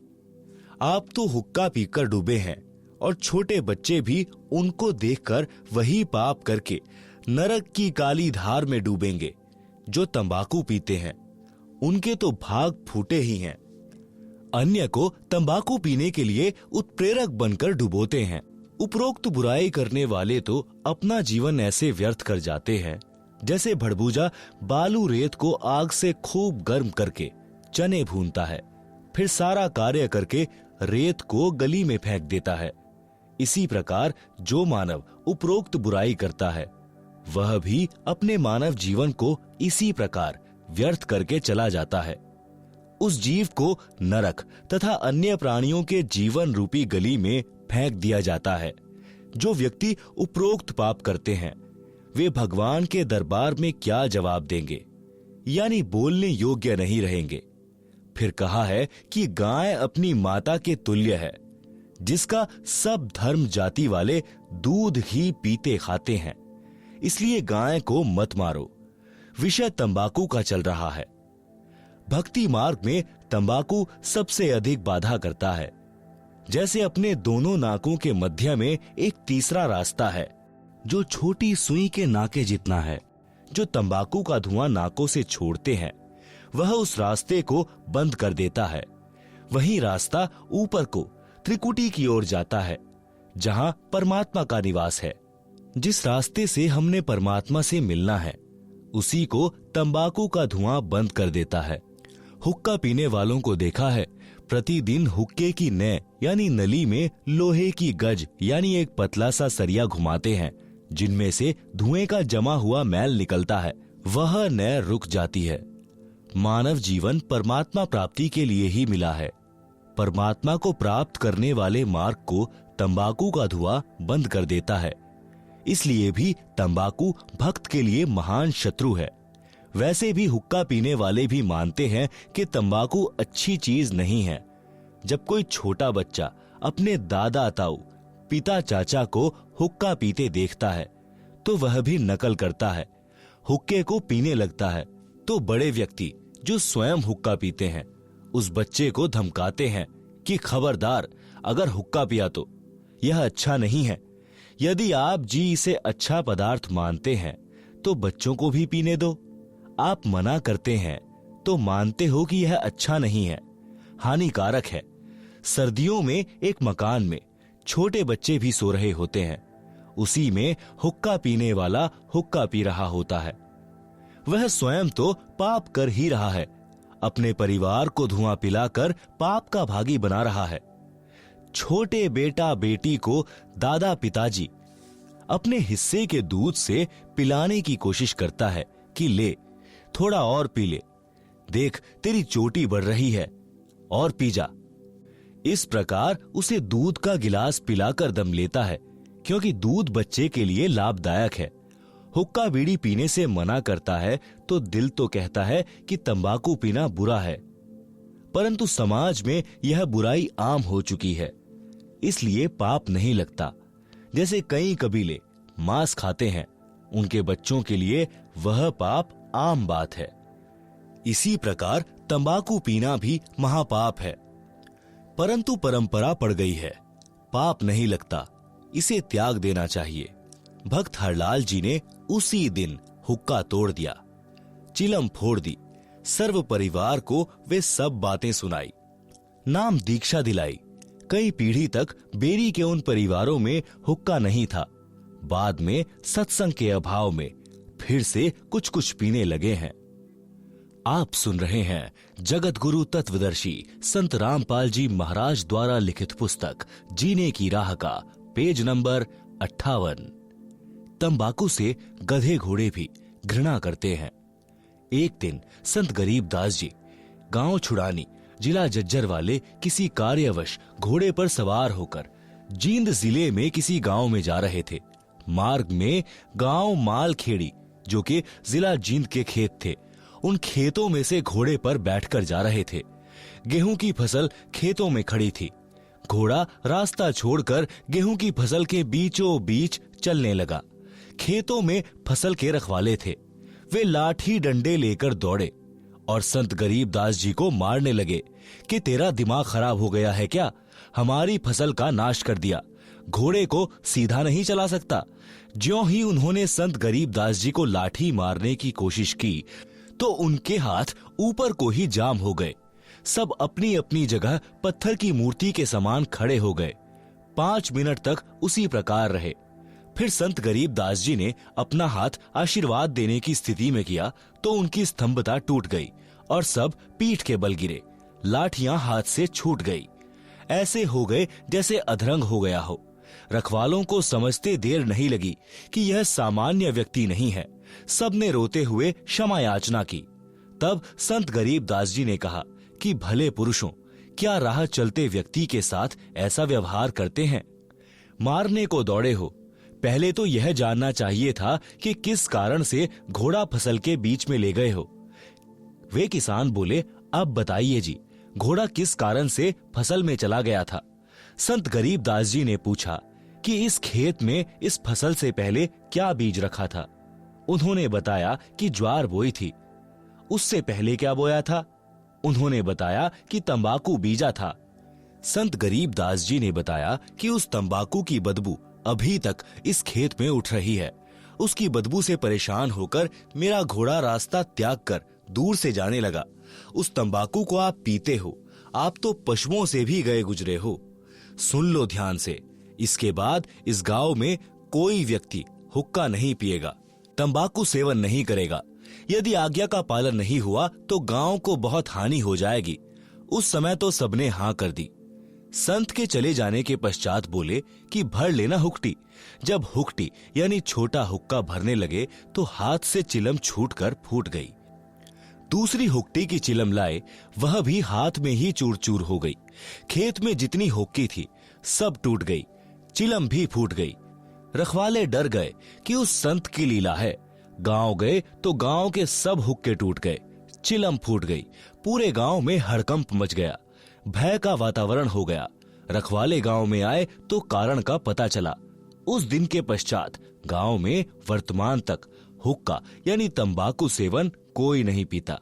आप तो हुक्का पीकर डूबे हैं और छोटे बच्चे भी उनको देखकर वही पाप करके नरक की काली धार में डूबेंगे। जो तंबाकू पीते हैं उनके तो भाग फूटे ही हैं। अन्य को तंबाकू पीने के लिए उत्प्रेरक बनकर डुबोते हैं। उपरोक्त बुराई करने वाले तो अपना जीवन ऐसे व्यर्थ कर जाते हैं जैसे भड़बूजा बालू रेत को आग से खूब गर्म करके चने भूनता है, फिर सारा कार्य करके रेत को गली में फेंक देता है। इसी प्रकार जो मानव उपरोक्त बुराई करता है वह भी अपने मानव जीवन को इसी प्रकार व्यर्थ करके चला जाता है। उस जीव को नरक तथा अन्य प्राणियों के जीवन रूपी गली में फेंक दिया जाता है। जो व्यक्ति उपरोक्त पाप करते हैं वे भगवान के दरबार में क्या जवाब देंगे, यानी बोलने योग्य नहीं रहेंगे। फिर कहा है कि गाय अपनी माता के तुल्य है, जिसका सब धर्म जाति वाले दूध ही पीते खाते हैं। इसलिए गाय को मत मारो। विषय तंबाकू का चल रहा है। भक्ति मार्ग में तंबाकू सबसे अधिक बाधा करता है। जैसे अपने दोनों नाकों के मध्य में एक तीसरा रास्ता है जो छोटी सुई के नाके जितना है। जो तंबाकू का धुआं नाकों से छोड़ते हैं वह उस रास्ते को बंद कर देता है। वही रास्ता ऊपर को त्रिकुटी की ओर जाता है जहां परमात्मा का निवास है। जिस रास्ते से हमने परमात्मा से मिलना है उसी को तंबाकू का धुआं बंद कर देता है। हुक्का पीने वालों को देखा है प्रतिदिन हुक्के की नै यानी नली में लोहे की गज यानी एक पतला सा सरिया घुमाते हैं, जिनमें से धुएं का जमा हुआ मैल निकलता है। वह नै रुक जाती है। मानव जीवन परमात्मा प्राप्ति के लिए ही मिला है। परमात्मा को प्राप्त करने वाले मार्ग को तंबाकू का धुआं बंद कर देता है। इसलिए भी तंबाकू भक्त के लिए महान शत्रु है। वैसे भी हुक्का पीने वाले भी मानते हैं कि तंबाकू अच्छी चीज नहीं है। जब कोई छोटा बच्चा अपने दादा ताऊ पिता चाचा को हुक्का पीते देखता है तो वह भी नकल करता है, हुक्के को पीने लगता है। तो बड़े व्यक्ति जो स्वयं हुक्का पीते हैं उस बच्चे को धमकाते हैं कि खबरदार, अगर हुक्का पिया तो यह अच्छा नहीं है। यदि आप जी इसे अच्छा पदार्थ मानते हैं तो बच्चों को भी पीने दो। आप मना करते हैं तो मानते हो कि यह अच्छा नहीं है, हानिकारक है। सर्दियों में एक मकान में छोटे बच्चे भी सो रहे होते हैं, उसी में हुक्का पीने वाला हुक्का पी रहा होता है। वह स्वयं तो पाप कर ही रहा है, अपने परिवार को धुआं पिलाकर पाप का भागी बना रहा है। छोटे बेटा बेटी को दादा पिताजी अपने हिस्से के दूध से पिलाने की कोशिश करता है कि ले थोड़ा और पी ले, देख तेरी चोटी बढ़ रही है, और पी जा। इस प्रकार उसे दूध का गिलास पिलाकर दम लेता है, क्योंकि दूध बच्चे के लिए लाभदायक है। हुक्का बीड़ी पीने से मना करता है तो दिल तो कहता है कि तंबाकू पीना बुरा है, परंतु समाज में यह बुराई आम हो चुकी है, इसलिए पाप नहीं लगता। जैसे कई कबीले मांस खाते हैं, उनके बच्चों के लिए वह पाप आम बात है। इसी प्रकार तंबाकू पीना भी महापाप है, परंतु परंपरा पड़ गई है, पाप नहीं लगता, इसे त्याग देना चाहिए। भक्त हरलाल जी ने उसी दिन हुक्का तोड़ दिया, चिलम फोड़ दी, सर्व परिवार को वे सब बातें सुनाई, नाम दीक्षा दिलाई। कई पीढ़ी तक बेरी के उन परिवारों में हुक्का नहीं था। बाद में सत्संग के अभाव में फिर से कुछ कुछ पीने लगे हैं। आप सुन रहे हैं जगत गुरु तत्वदर्शी संत रामपाल जी महाराज द्वारा लिखित पुस्तक जीने की राह का पेज नंबर 58। तंबाकू से गधे घोड़े भी घृणा करते हैं। एक दिन संत गरीबदास जी गांव छुड़ानी जिला जज्जर वाले किसी कार्यवश घोड़े पर सवार होकर जींद जिले में किसी गांव में जा रहे थे। मार्ग में गांव मालखेड़ी, जो कि जिला जींद के खेत थे, उन खेतों में से घोड़े पर बैठकर जा रहे थे। गेहूं की फसल खेतों में खड़ी थी। घोड़ा रास्ता छोड़कर गेहूं की फसल के बीचों बीच चलने लगा। खेतों में फसल के रखवाले थे, वे लाठी डंडे लेकर दौड़े और संत गरीबदास जी को मारने लगे कि तेरा दिमाग खराब हो गया है क्या, हमारी फसल का नाश कर दिया, घोड़े को सीधा नहीं चला सकता। ज्यों ही उन्होंने संत गरीबदास जी को लाठी मारने की कोशिश की तो उनके हाथ ऊपर को ही जाम हो गए। सब अपनी अपनी जगह पत्थर की मूर्ति के समान खड़े हो गए। 5 मिनट तक उसी प्रकार रहे। फिर संत गरीबदास जी ने अपना हाथ आशीर्वाद देने की स्थिति में किया तो उनकी स्तंभता टूट गई और सब पीठ के बल गिरे। लाठियां हाथ से छूट गई। ऐसे हो गए जैसे अधरंग हो गया हो। रखवालों को समझते देर नहीं लगी कि यह सामान्य व्यक्ति नहीं है। सबने रोते हुए क्षमा याचना की। तब संत गरीबदास जी ने कहा कि भले पुरुषों, क्या राह चलते व्यक्ति के साथ ऐसा व्यवहार करते हैं? मारने को दौड़े हो, पहले तो यह जानना चाहिए था कि किस कारण से घोड़ा फसल के बीच में ले गए हो। वे किसान बोले, अब बताइए जी, घोड़ा किस कारण से फसल में चला गया था? संत गरीबदास जी ने पूछा कि इस खेत में इस फसल से पहले क्या बीज रखा था? उन्होंने बताया कि ज्वार बोई थी। उससे पहले क्या बोया था? उन्होंने बताया कि तंबाकू बीजा था। संत गरीबदास जी ने बताया कि उस तंबाकू की बदबू अभी तक इस खेत में उठ रही है। उसकी बदबू से परेशान होकर मेरा घोड़ा रास्ता त्याग कर दूर से जाने लगा। उस तंबाकू को आप पीते हो, आप तो पशुओं से भी गए गुजरे हो। सुन लो ध्यान से, इसके बाद इस गांव में कोई व्यक्ति हुक्का नहीं पिएगा, तंबाकू सेवन नहीं करेगा। यदि आज्ञा का पालन नहीं हुआ तो गांव को बहुत हानि हो जाएगी। उस समय तो सबने हाँ कर दी। संत के चले जाने के पश्चात बोले कि भर लेना हुक्टी। जब हुक्टी यानी छोटा हुक्का भरने लगे तो हाथ से चिलम छूटकर फूट गई। दूसरी हुक्टी की चिलम लाए, वह भी हाथ में ही चूर चूर हो गई। खेत में जितनी हुक्की थी सब टूट गई, चिलम भी फूट गई। रखवाले डर गए कि उस संत की लीला है। गांव गए तो गांव के सब हुक्के टूट गए, चिलम फूट गई। पूरे गांव में हड़कंप मच गया, भय का वातावरण हो गया। रखवाले गांव में आए तो कारण का पता चला। उस दिन के पश्चात गांव में वर्तमान तक हुक्का यानी तंबाकू सेवन कोई नहीं पीता।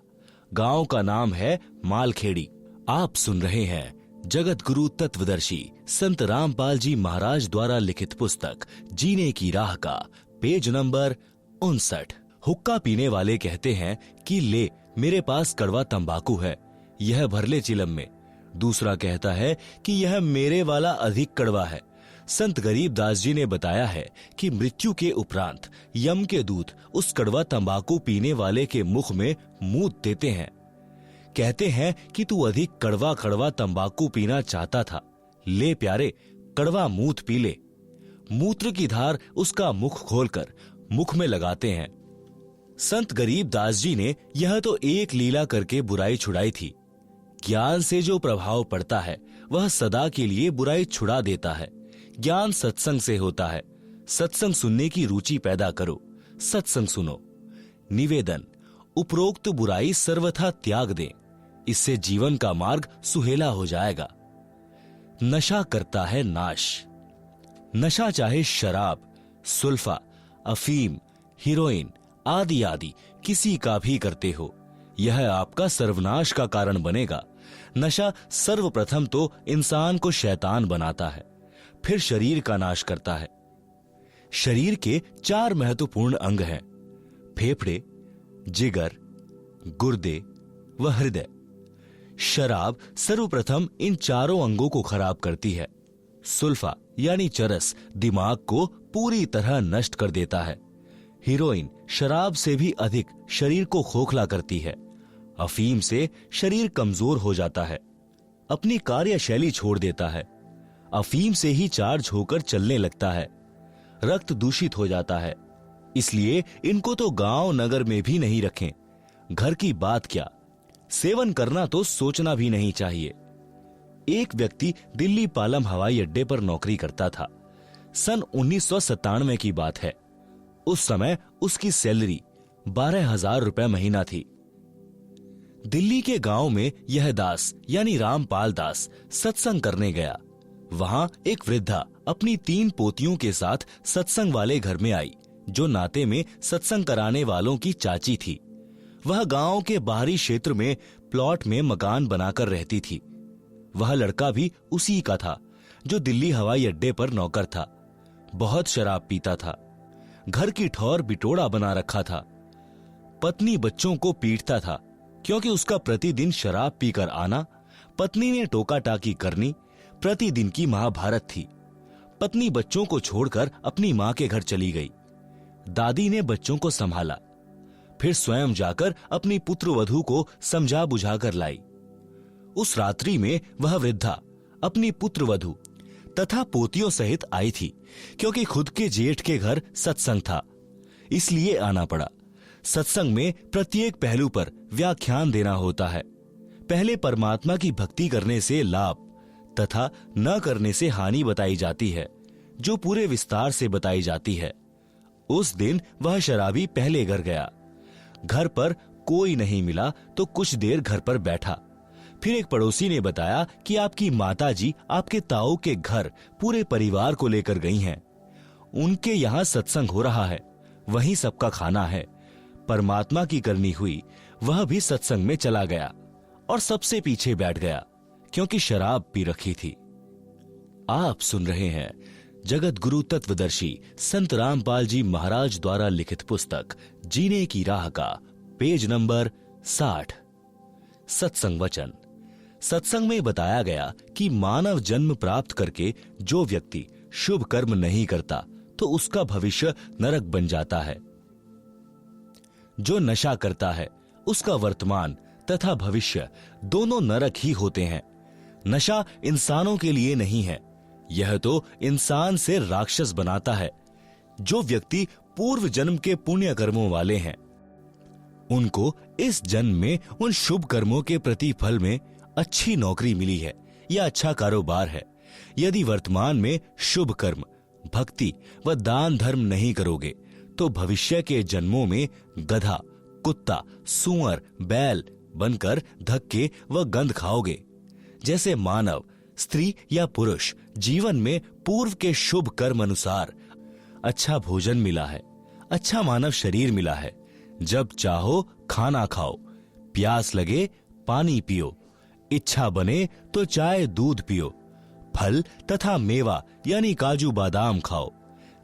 गांव का नाम है मालखेड़ी। आप सुन रहे हैं जगत गुरु तत्वदर्शी संत रामपाल जी महाराज द्वारा लिखित पुस्तक जीने की राह का पेज नंबर 59। हुक्का पीने वाले कहते हैं कि ले मेरे पास कड़वा तंबाकू है, यह भर ले चिलम में। दूसरा कहता है कि यह मेरे वाला अधिक कड़वा है। संत गरीबदास जी ने बताया है कि मृत्यु के उपरांत यम के दूत उस कड़वा तंबाकू पीने वाले के मुख में मूत देते हैं। कहते हैं कि तू अधिक कड़वा कड़वा तंबाकू पीना चाहता था, ले प्यारे कड़वा मूत पी ले। मूत्र की धार उसका मुख खोलकर मुख में लगाते हैं। संत गरीबदास जी ने यह तो एक लीला करके बुराई छुड़ाई थी। ज्ञान से जो प्रभाव पड़ता है वह सदा के लिए बुराई छुड़ा देता है। ज्ञान सत्संग से होता है। सत्संग सुनने की रुचि पैदा करो, सत्संग सुनो। निवेदन, उपरोक्त बुराई सर्वथा त्याग दें, इससे जीवन का मार्ग सुहेला हो जाएगा। नशा करता है नाश। नशा चाहे शराब, सुल्फा, अफीम, हीरोइन आदि आदि किसी का भी करते हो, यह आपका सर्वनाश का कारण बनेगा। नशा सर्वप्रथम तो इंसान को शैतान बनाता है, फिर शरीर का नाश करता है। शरीर के 4 महत्वपूर्ण अंग हैं, फेफड़े, जिगर, गुर्दे व हृदय। शराब सर्वप्रथम इन चारों अंगों को खराब करती है। सुल्फा यानी चरस दिमाग को पूरी तरह नष्ट कर देता है। हीरोइन शराब से भी अधिक शरीर को खोखला करती है। अफीम से शरीर कमजोर हो जाता है, अपनी कार्यशैली छोड़ देता है। अफीम से ही चार्ज होकर चलने लगता है। रक्त दूषित हो जाता है। इसलिए इनको तो गांव नगर में भी नहीं रखें। घर की बात क्या, सेवन करना तो सोचना भी नहीं चाहिए। एक व्यक्ति दिल्ली पालम हवाई अड्डे पर नौकरी करता था। सन 1997 की बात है। उस समय उसकी सैलरी 12,000 रुपए महीना थी। दिल्ली के गांव में यह दास यानी रामपाल दास सत्संग करने गया। वहां एक वृद्धा अपनी 3 पोतियों के साथ सत्संग वाले घर में आई, जो नाते में सत्संग कराने वालों की चाची थी। वह गांव के बाहरी क्षेत्र में प्लॉट में मकान बनाकर रहती थी। वह लड़का भी उसी का था जो दिल्ली हवाई अड्डे पर नौकर था। बहुत शराब पीता था, घर की ठौर बिटोड़ा बना रखा था। पत्नी बच्चों को पीटता था क्योंकि उसका प्रतिदिन शराब पीकर आना, पत्नी ने टोका टाकी करनी, प्रतिदिन की महाभारत थी। पत्नी बच्चों को छोड़कर अपनी मां के घर चली गई। दादी ने बच्चों को संभाला, फिर स्वयं जाकर अपनी पुत्रवधू को समझा बुझाकर लाई। उस रात्रि में वह वृद्धा अपनी पुत्रवधू तथा पोतियों सहित आई थी। क्योंकि खुद के जेठ के घर सत्संग था, इसलिए आना पड़ा। सत्संग में प्रत्येक पहलू पर व्याख्यान देना होता है। पहले परमात्मा की भक्ति करने से लाभ तथा न करने से हानि बताई जाती है, जो पूरे विस्तार से बताई जाती है। उस दिन वह शराबी पहले घर गया। घर पर कोई नहीं मिला तो कुछ देर घर पर बैठा। फिर एक पड़ोसी ने बताया कि आपकी माताजी आपके ताऊ के घर पूरे परिवार को लेकर गई हैं। उनके यहाँ सत्संग हो रहा है, वहीं सबका खाना है। परमात्मा की करनी हुई, वह भी सत्संग में चला गया और सबसे पीछे बैठ गया क्योंकि शराब पी रखी थी। आप सुन रहे हैं जगत गुरु तत्वदर्शी संत रामपाल जी महाराज द्वारा लिखित पुस्तक जीने की राह का पेज नंबर 60। सत्संग वचन। सत्संग में बताया गया कि मानव जन्म प्राप्त करके जो व्यक्ति शुभ कर्म नहीं करता तो उसका भविष्य नरक बन जाता है। जो नशा करता है उसका वर्तमान तथा भविष्य दोनों नरक ही होते हैं। नशा इंसानों के लिए नहीं है, यह तो इंसान से राक्षस बनाता है। जो व्यक्ति पूर्व जन्म के पुण्य कर्मों वाले हैं, उनको इस जन्म में उन शुभ कर्मों के प्रतिफल में अच्छी नौकरी मिली है या अच्छा कारोबार है। यदि वर्तमान में शुभ कर्म, भक्ति व दान धर्म नहीं करोगे तो भविष्य के जन्मों में गधा, कुत्ता, सूअर, बैल बनकर धक्के व गंध खाओगे। जैसे मानव, स्त्री या पुरुष जीवन में पूर्व के शुभ कर्म अनुसार अच्छा भोजन मिला है, अच्छा मानव शरीर मिला है। जब चाहो खाना खाओ, प्यास लगे पानी पियो, इच्छा बने तो चाय दूध पियो, फल तथा मेवा यानी काजू बादाम खाओ।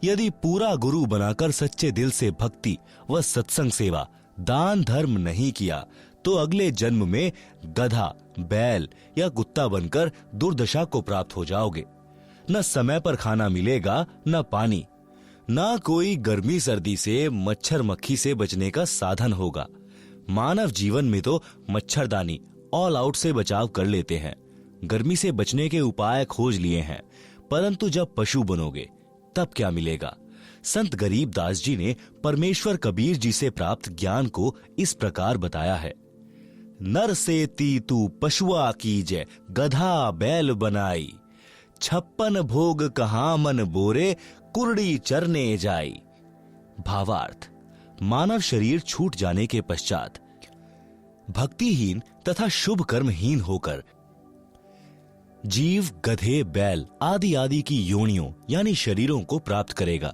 यदि पूरा गुरु बनाकर सच्चे दिल से भक्ति व सत्संग सेवा, दान धर्म नहीं किया तो अगले जन्म में गधा, बैल या कुत्ता बनकर दुर्दशा को प्राप्त हो जाओगे। न समय पर खाना मिलेगा, न पानी, न कोई गर्मी सर्दी से, मच्छर मक्खी से बचने का साधन होगा। मानव जीवन में तो मच्छरदानी ऑल आउट से बचाव कर लेते हैं, गर्मी से बचने के उपाय खोज लिए हैं, परंतु जब पशु बनोगे तब क्या मिलेगा। संत गरीबदास जी ने परमेश्वर कबीर जी से प्राप्त ज्ञान को इस प्रकार बताया है। नर से तू पशुआ कीजे, गधा बैल बनाई, 56 भोग कहाँ मन बोरे, कुर्डी चरने जाई। भावार्थ, मानव शरीर छूट जाने के पश्चात भक्तिहीन तथा शुभ कर्महीन होकर जीव गधे, बैल आदि आदि की योनियों यानी शरीरों को प्राप्त करेगा।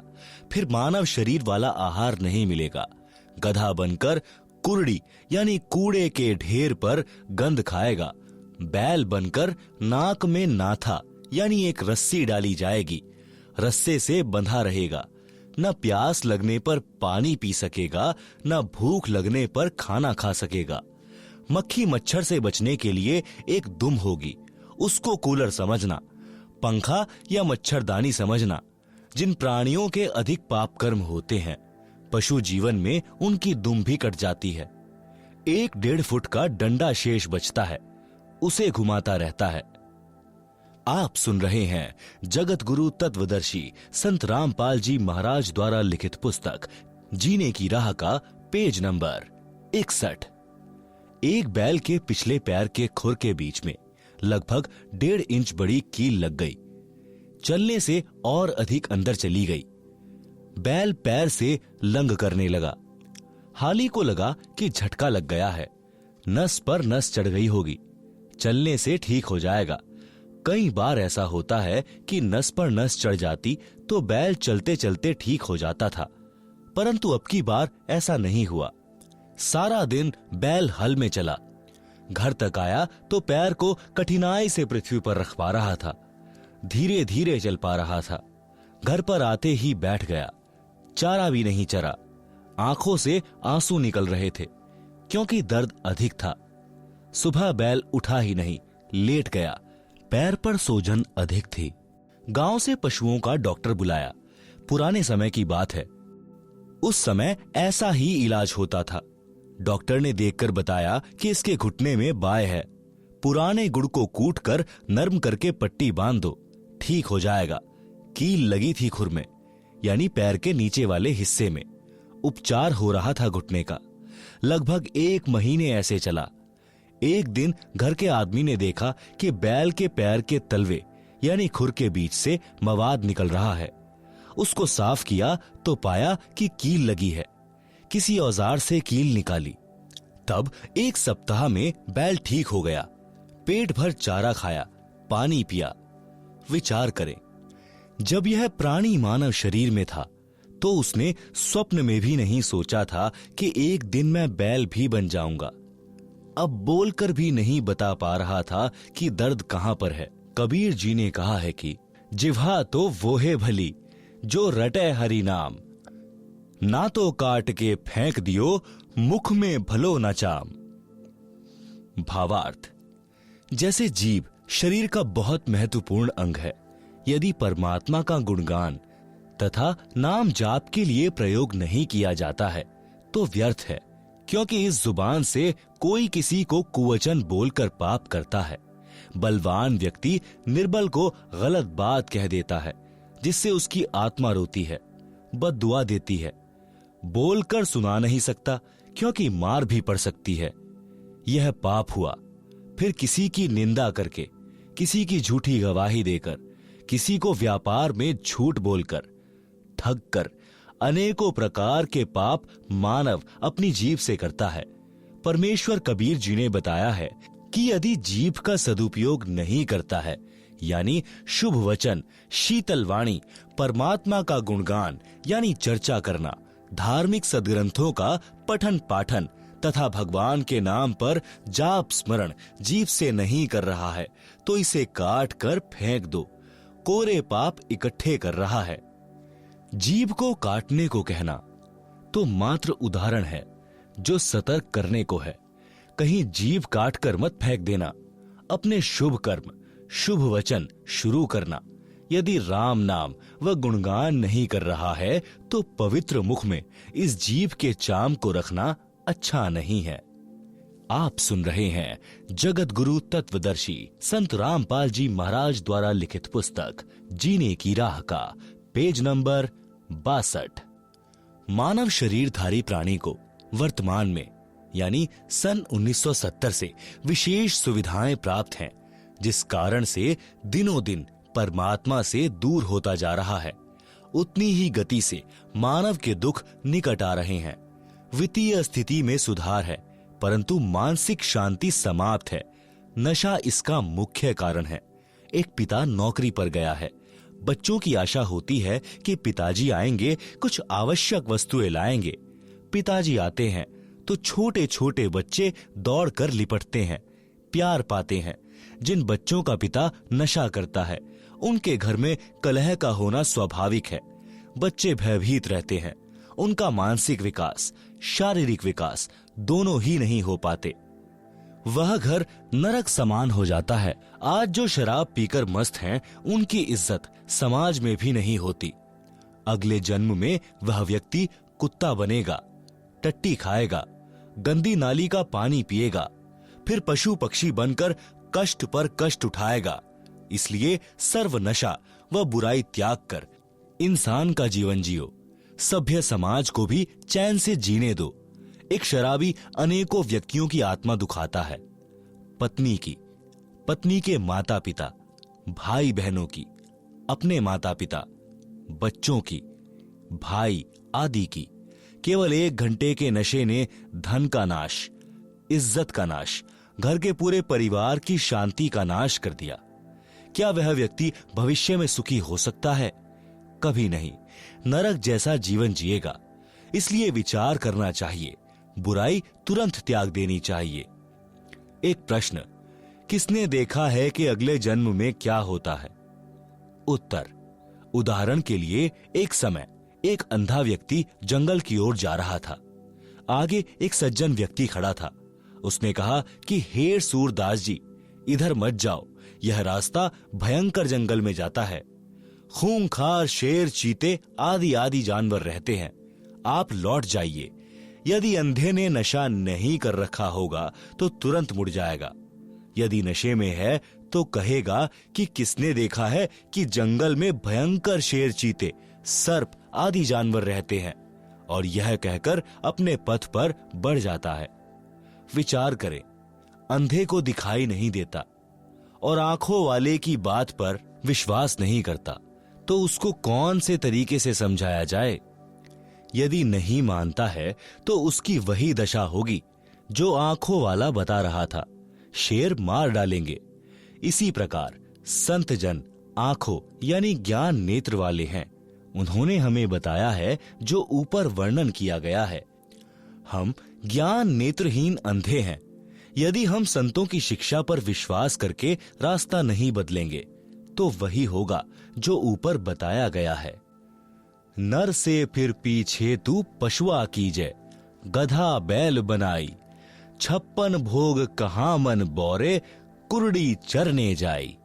फिर मानव शरीर वाला आहार नहीं मिलेगा। गधा बनकर कुर्डी यानी कूड़े के ढेर पर गंध खाएगा। बैल बनकर नाक में नाथा यानी एक रस्सी डाली जाएगी, रस्से से बंधा रहेगा। न प्यास लगने पर पानी पी सकेगा, न भूख लगने पर खाना खा सकेगा। मक्खी मच्छर से बचने के लिए एक दुम होगी, उसको कूलर समझना, पंखा या मच्छरदानी समझना। जिन प्राणियों के अधिक पाप कर्म होते हैं, पशु जीवन में उनकी दुम भी कट जाती है। 1-1.5 फुट का डंडा शेष बचता है, उसे घुमाता रहता है। आप सुन रहे हैं जगत गुरु तत्वदर्शी संत रामपाल जी महाराज द्वारा लिखित पुस्तक जीने की राह का पेज नंबर 61। एक बैल के पिछले पैर के खुर के बीच में लगभग 1.5 इंच बड़ी कील लग गई। चलने से और अधिक अंदर चली गई। बैल पैर से लंग करने लगा। हाली को लगा कि झटका लग गया है, नस पर नस चढ़ गई होगी, चलने से ठीक हो जाएगा। कई बार ऐसा होता है कि नस पर नस चढ़ जाती तो बैल चलते चलते ठीक हो जाता था, परंतु अब की बार ऐसा नहीं हुआ। सारा दिन बैल हल में चला, घर तक आया तो पैर को कठिनाई से पृथ्वी पर रख पा रहा था, धीरे धीरे चल पा रहा था। घर पर आते ही बैठ गया, चारा भी नहीं चरा, आंखों से आंसू निकल रहे थे क्योंकि दर्द अधिक था। सुबह बैल उठा ही नहीं, लेट गया, पैर पर सूजन अधिक थी। गांव से पशुओं का डॉक्टर बुलाया। पुराने समय की बात है, उस समय ऐसा ही इलाज होता था। डॉक्टर ने देखकर बताया कि इसके घुटने में बाय है, पुराने गुड़ को कूटकर नरम करके पट्टी बांध दो, ठीक हो जाएगा। कील लगी थी खुर में यानी पैर के नीचे वाले हिस्से में। उपचार हो रहा था घुटने का। लगभग 1 महीने ऐसे चला। एक दिन घर के आदमी ने देखा कि बैल के पैर के तलवे यानी खुर के बीच से मवाद निकल रहा है। उसको साफ किया तो पाया कि कील लगी है। किसी औजार से कील निकाली। तब 1 सप्ताह में बैल ठीक हो गया। पेट भर चारा खाया, पानी पिया। विचार करें, जब यह प्राणी मानव शरीर में था तो उसने स्वप्न में भी नहीं सोचा था कि एक दिन मैं बैल भी बन जाऊंगा। अब बोलकर भी नहीं बता पा रहा था कि दर्द कहां पर है। कबीर जी ने कहा है कि जिह्वा तो वो है भली जो रटे हरि नाम, ना तो काट के फेंक दियो मुख में भलो न चाम। भावार्थ, जैसे जीभ शरीर का बहुत महत्वपूर्ण अंग है, यदि परमात्मा का गुणगान तथा नाम जाप के लिए प्रयोग नहीं किया जाता है तो व्यर्थ है, क्योंकि इस जुबान से कोई किसी को कुवचन बोलकर पाप करता है। बलवान व्यक्ति निर्बल को गलत बात कह देता है, जिससे उसकी आत्मा रोती है, बद्दुआ देती है। बोलकर सुना नहीं सकता क्योंकि मार भी पड़ सकती है। यह पाप हुआ। फिर किसी की निंदा करके, किसी की झूठी गवाही देकर, किसी को व्यापार में झूठ बोलकर, ठग कर अनेकों प्रकार के पाप मानव अपनी जीभ से करता है। परमेश्वर कबीर जी ने बताया है कि यदि जीभ का सदुपयोग नहीं करता है, यानी शुभ वचन, शीतल वाणी, परमात्मा का गुणगान यानी चर्चा करना, धार्मिक सदग्रंथों का पठन पाठन तथा भगवान के नाम पर जाप स्मरण जीभ से नहीं कर रहा है तो इसे काट कर फेंक दो, कोरे पाप इकट्ठे कर रहा है। जीभ को काटने को कहना तो मात्र उदाहरण है जो सतर्क करने को है। कहीं जीभ काट कर मत फेंक देना। अपने शुभ कर्म, शुभ वचन शुरू करना। यदि राम नाम व गुणगान नहीं कर रहा है तो पवित्र मुख में इस जीभ के चाम को रखना अच्छा नहीं है। आप सुन रहे हैं जगत गुरु तत्वदर्शी संत रामपाल जी महाराज द्वारा लिखित पुस्तक जीने की राह का पेज नंबर 62। मानव शरीरधारी प्राणी को वर्तमान में यानी सन 1970 से विशेष सुविधाएं प्राप्त हैं, जिस कारण से दिनों दिन परमात्मा से दूर होता जा रहा है। उतनी ही गति से मानव के दुख निकट आ रहे हैं। वित्तीय स्थिति में सुधार है, परंतु मानसिक शांति समाप्त है। नशा इसका मुख्य कारण है। एक पिता नौकरी पर गया है। बच्चों की आशा होती है कि पिताजी आएंगे, कुछ आवश्यक वस्तुएं लाएंगे। पिताजी आते हैं तो छोटे छोटे बच्चे दौड़कर लिपटते हैं, प्यार पाते हैं। जिन बच्चों का पिता नशा करता है उनके घर में कलह का होना स्वाभाविक है। बच्चे भयभीत रहते हैं। उनका मानसिक विकास, शारीरिक विकास दोनों ही नहीं हो पाते। वह घर नरक समान हो जाता है। आज जो शराब पीकर मस्त हैं, उनकी इज्जत समाज में भी नहीं होती। अगले जन्म में वह व्यक्ति कुत्ता बनेगा, टट्टी खाएगा, गंदी नाली का पानी पिएगा, फिर पशु पक्षी बनकर कष्ट पर कष्ट उठाएगा। इसलिए सर्व नशा व बुराई त्याग कर इंसान का जीवन जियो। सभ्य समाज को भी चैन से जीने दो। एक शराबी अनेकों व्यक्तियों की आत्मा दुखाता है। पत्नी की, पत्नी के माता पिता, भाई बहनों की, अपने माता पिता, बच्चों की, भाई आदि की। केवल 1 घंटे के नशे ने धन का नाश, इज्जत का नाश, घर के पूरे परिवार की शांति का नाश कर दिया। क्या वह व्यक्ति भविष्य में सुखी हो सकता है? कभी नहीं। नरक जैसा जीवन जिएगा। इसलिए विचार करना चाहिए। बुराई तुरंत त्याग देनी चाहिए। एक प्रश्न, किसने देखा है कि अगले जन्म में क्या होता है? उत्तर, उदाहरण के लिए एक समय एक अंधा व्यक्ति जंगल की ओर जा रहा था। आगे एक सज्जन व्यक्ति खड़ा था। उसने कहा कि हे सूरदास जी, इधर मत जाओ, यह रास्ता भयंकर जंगल में जाता है। खूंखार शेर, चीते आदि आदि जानवर रहते हैं। आप लौट जाइए। यदि अंधे ने नशा नहीं कर रखा होगा तो तुरंत मुड़ जाएगा। यदि नशे में है तो कहेगा कि किसने देखा है कि जंगल में भयंकर शेर, चीते, सर्प आदि जानवर रहते हैं, और यह कहकर अपने पथ पर बढ़ जाता है। विचार करें, अंधे को दिखाई नहीं देता और आंखों वाले की बात पर विश्वास नहीं करता, तो उसको कौन से तरीके से समझाया जाए? यदि नहीं मानता है तो उसकी वही दशा होगी जो आंखों वाला बता रहा था, शेर मार डालेंगे। इसी प्रकार संत जन आंखों यानी ज्ञान नेत्र वाले हैं। उन्होंने हमें बताया है जो ऊपर वर्णन किया गया है। हम ज्ञान नेत्रहीन अंधे हैं। यदि हम संतों की शिक्षा पर विश्वास करके रास्ता नहीं बदलेंगे तो वही होगा जो ऊपर बताया गया है। नर से फिर पीछे तू पशुआ कीजे, गधा बैल बनाई, 56 भोग कहाँ मन बोरे, कुरड़ी चरने जाई।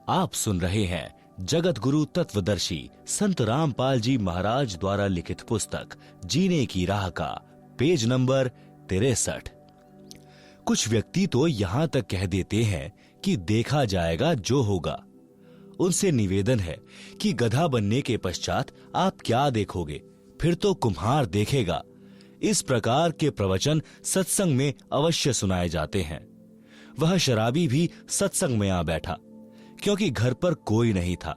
आप सुन रहे हैं जगत गुरु तत्वदर्शी संत रामपाल जी महाराज द्वारा लिखित पुस्तक जीने की राह का पेज नंबर 63। कुछ व्यक्ति तो यहां तक कह देते हैं कि देखा जाएगा जो होगा। उनसे निवेदन है कि गधा बनने के पश्चात आप क्या देखोगे, फिर तो कुम्हार देखेगा। इस प्रकार के प्रवचन सत्संग में अवश्य सुनाए जाते हैं। वह शराबी भी सत्संग में आ बैठा, क्योंकि घर पर कोई नहीं था,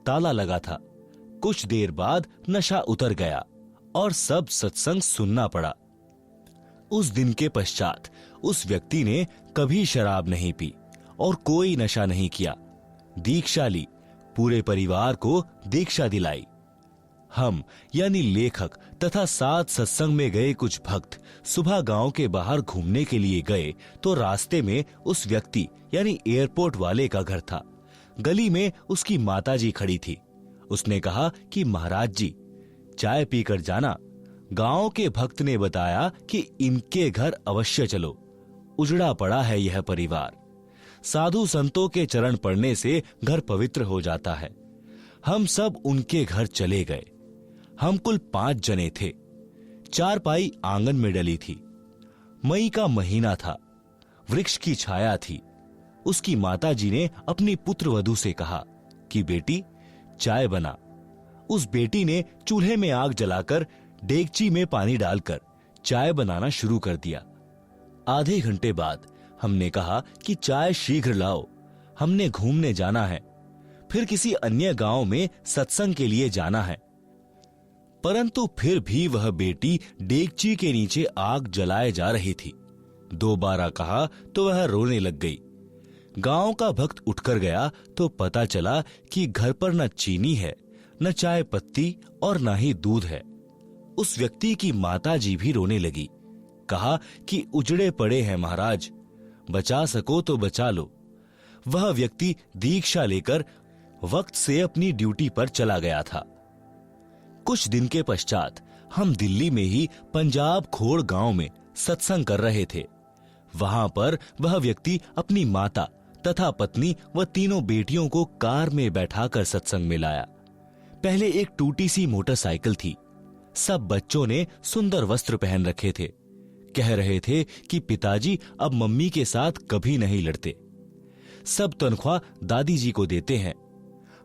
ताला लगा था। कुछ देर बाद नशा उतर गया और सब सत्संग सुनना पड़ा। उस दिन के पश्चात उस व्यक्ति ने कभी शराब नहीं पी और कोई नशा नहीं किया। दीक्षा ली, पूरे परिवार को दीक्षा दिलाई। हम यानी लेखक तथा साथ सत्संग में गए कुछ भक्त सुबह गांव के बाहर घूमने के लिए गए तो रास्ते में उस व्यक्ति यानी एयरपोर्ट वाले का घर था। गली में उसकी माताजी खड़ी थी। उसने कहा कि महाराज जी, चाय पीकर जाना। गांव के भक्त ने बताया कि इनके घर अवश्य चलो, उजड़ा पड़ा है यह परिवार। साधु संतों के चरण पड़ने से घर पवित्र हो जाता है। हम सब उनके घर चले गए। हम कुल 5 जने थे। चारपाई आंगन में डली थी। मई का महीना था। वृक्ष की छाया थी। उसकी माताजी ने अपनी पुत्रवधू से कहा कि बेटी, चाय बना। उस बेटी ने चूल्हे में आग जलाकर डेगची में पानी डालकर चाय बनाना शुरू कर दिया। आधे घंटे बाद हमने कहा कि चाय शीघ्र लाओ, हमने घूमने जाना है, फिर किसी अन्य गांव में सत्संग के लिए जाना है। परंतु फिर भी वह बेटी डेगची के नीचे आग जलाए जा रही थी। 2 बार कहा तो वह रोने लग गई। गांव का भक्त उठकर गया तो पता चला कि घर पर न चीनी है, न चाय पत्ती और न ही दूध है। उस व्यक्ति की माताजी भी रोने लगी। कहा कि उजड़े पड़े हैं महाराज, बचा सको तो बचा लो। वह व्यक्ति दीक्षा लेकर वक्त से अपनी ड्यूटी पर चला गया था। कुछ दिन के पश्चात हम दिल्ली में ही पंजाब खोड़ गांव में सत्संग कर रहे थे। वहां पर वह व्यक्ति अपनी माता तथा पत्नी व 3 बेटियों को कार में बैठाकर सत्संग में लाया। पहले एक टूटी सी मोटरसाइकिल थी। सब बच्चों ने सुंदर वस्त्र पहन रखे थे। कह रहे थे कि पिताजी अब मम्मी के साथ कभी नहीं लड़ते। सब तनख्वाह दादी जी को देते हैं।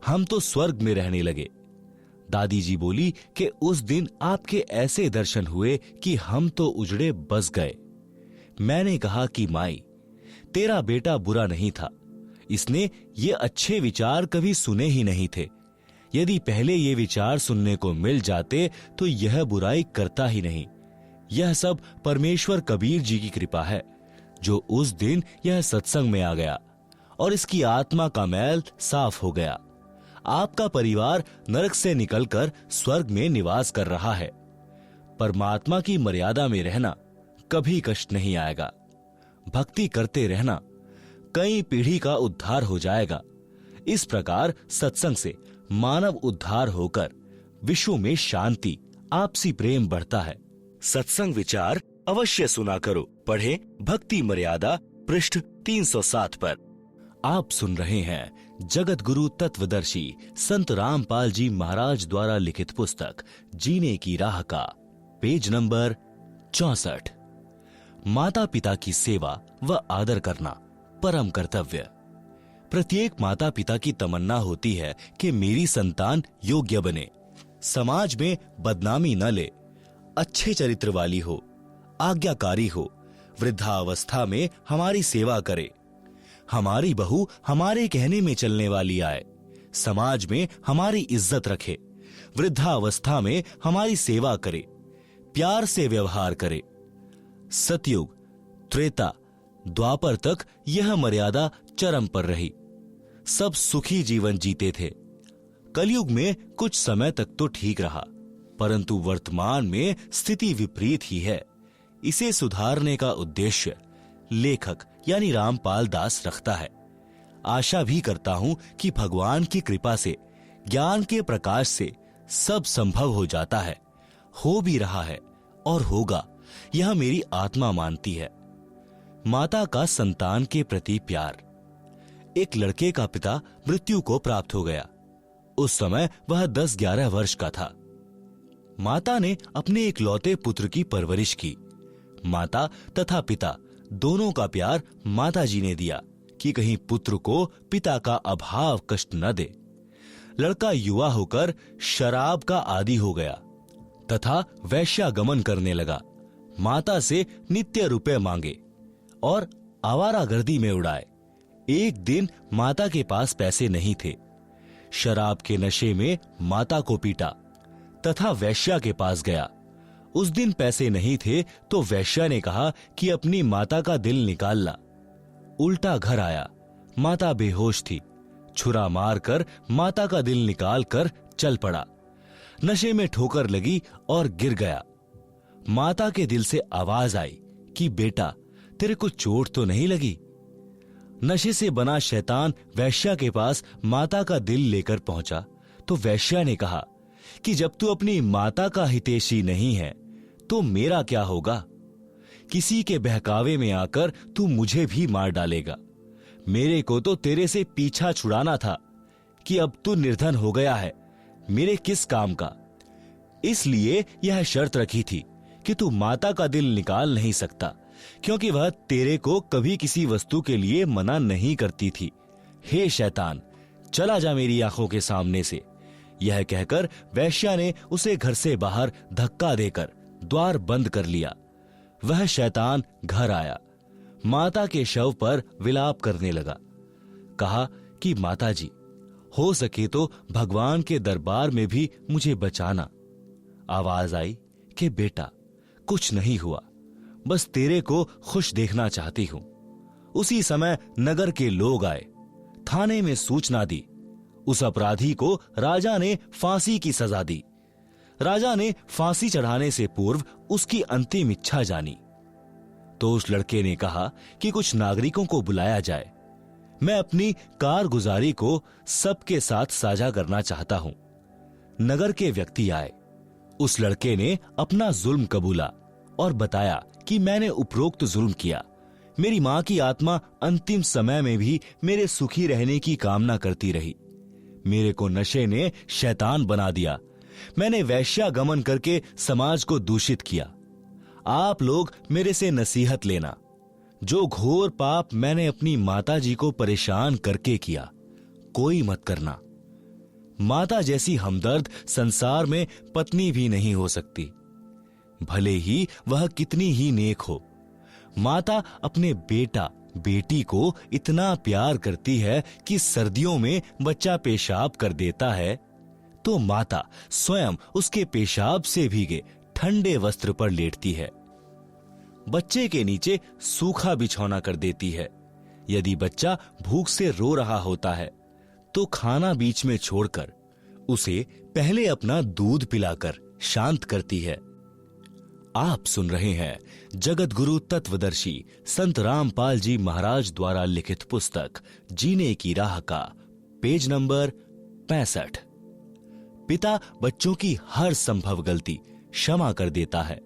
हम तो स्वर्ग में रहने लगे। दादी जी बोली कि उस दिन आपके ऐसे दर्शन हुए कि हम तो उजड़े बस गए। मैंने कहा कि माई, तेरा बेटा बुरा नहीं था। इसने ये अच्छे विचार कभी सुने ही नहीं थे। यदि पहले ये विचार सुनने को मिल जाते तो यह बुराई करता ही नहीं। यह सब परमेश्वर कबीर जी की कृपा है जो उस दिन यह सत्संग में आ गया और इसकी आत्मा का मैल साफ हो गया। आपका परिवार नरक से निकलकर स्वर्ग में निवास कर रहा है। परमात्मा की मर्यादा में रहना कभी कष्ट नहीं आएगा। भक्ति करते रहना, कई पीढ़ी का उद्धार हो जाएगा। इस प्रकार सत्संग से मानव उद्धार होकर विश्व में शांति, आपसी प्रेम बढ़ता है। सत्संग विचार अवश्य सुना करो। पढ़े भक्ति मर्यादा पृष्ठ 307 पर। आप सुन रहे हैं जगत गुरु तत्वदर्शी संत रामपाल जी महाराज द्वारा लिखित पुस्तक जीने की राह का पेज नंबर 64। माता पिता की सेवा व आदर करना परम कर्तव्य। प्रत्येक माता पिता की तमन्ना होती है कि मेरी संतान योग्य बने, समाज में बदनामी न ले, अच्छे चरित्र वाली हो, आज्ञाकारी हो, वृद्धावस्था में हमारी सेवा करे, हमारी बहू हमारे कहने में चलने वाली आए, समाज में हमारी इज्जत रखे, वृद्धावस्था में हमारी सेवा करे, प्यार से व्यवहार करे। सतयुग, त्रेता, द्वापर तक यह मर्यादा चरम पर रही। सब सुखी जीवन जीते थे। कलयुग में कुछ समय तक तो ठीक रहा, परंतु वर्तमान में स्थिति विपरीत ही है। इसे सुधारने का उद्देश्य लेखक यानी रामपाल दास रखता है। आशा भी करता हूं कि भगवान की कृपा से, ज्ञान के प्रकाश से सब संभव हो जाता है, हो भी रहा है और होगा, यह मेरी आत्मा मानती है। माता का संतान के प्रति प्यार। एक लड़के का पिता मृत्यु को प्राप्त हो गया। उस समय वह 10-11 वर्ष का था। माता ने अपने एक लौते पुत्र की परवरिश की। माता तथा पिता दोनों का प्यार माताजी ने दिया कि कहीं पुत्र को पिता का अभाव कष्ट न दे। लड़का युवा होकर शराब का आदी हो गया तथा वैश्यागमन करने लगा। माता से नित्य रुपए मांगे और आवारागर्दी में उड़ाए। एक दिन माता के पास पैसे नहीं थे। शराब के नशे में माता को पीटा तथा वैश्या के पास गया। उस दिन पैसे नहीं थे तो वैश्या ने कहा कि अपनी माता का दिल निकाल ला। उल्टा घर आया, माता बेहोश थी। छुरा मारकर माता का दिल निकाल कर चल पड़ा। नशे में ठोकर लगी और गिर गया। माता के दिल से आवाज आई कि बेटा, तेरे को चोट तो नहीं लगी? नशे से बना शैतान वैश्या के पास माता का दिल लेकर पहुंचा तो वैश्या ने कहा कि जब तू अपनी माता का हितैषी नहीं है तो मेरा क्या होगा? किसी के बहकावे में आकर तू मुझे भी मार डालेगा। मेरे को तो तेरे से पीछा छुड़ाना था कि अब तू निर्धन हो गया है, मेरे किस काम का? इसलिए यह शर्त रखी थी कि तू माता का दिल निकाल नहीं सकता, क्योंकि वह तेरे को कभी किसी वस्तु के लिए मना नहीं करती थी। हे शैतान, चला जा मेरी आंखों के सामने से। यह कहकर वैश्या ने उसे घर से बाहर धक्का देकर द्वार बंद कर लिया। वह शैतान घर आया, माता के शव पर विलाप करने लगा। कहा कि माता जी, हो सके तो भगवान के दरबार में भी मुझे बचाना। आवाज आई कि बेटा, कुछ नहीं हुआ, बस तेरे को खुश देखना चाहती हूं। उसी समय नगर के लोग आए, थाने में सूचना दी। उस अपराधी को राजा ने फांसी की सजा दी। राजा ने फांसी चढ़ाने से पूर्व उसकी अंतिम इच्छा जानी। तो उस लड़के ने कहा कि कुछ नागरिकों को बुलाया जाए, मैं अपनी कारगुजारी को सबके साथ साझा करना चाहता हूं। नगर के व्यक्ति आए। उस लड़के ने अपना जुल्म कबूला और बताया कि मैंने उपरोक्त जुल्म किया। मेरी मां की आत्मा अंतिम समय में भी मेरे सुखी रहने की कामना करती रही। मेरे को नशे ने शैतान बना दिया। मैंने वैश्यागमन करके समाज को दूषित किया। आप लोग मेरे से नसीहत लेना। जो घोर पाप मैंने अपनी माता जी को परेशान करके किया, कोई मत करना। माता जैसी हमदर्द संसार में पत्नी भी नहीं हो सकती, भले ही वह कितनी ही नेक हो। माता अपने बेटा बेटी को इतना प्यार करती है कि सर्दियों में बच्चा पेशाब कर देता है तो माता स्वयं उसके पेशाब से भीगे ठंडे वस्त्र पर लेटती है। बच्चे के नीचे सूखा बिछौना कर देती है। यदि बच्चा भूख से रो रहा होता है तो खाना बीच में छोड़कर उसे पहले अपना दूध पिलाकर शांत करती है। आप सुन रहे हैं जगत गुरु तत्वदर्शी संत रामपाल जी महाराज द्वारा लिखित पुस्तक जीने की राह का पेज नंबर 65। पिता बच्चों की हर संभव गलती क्षमा कर देता है।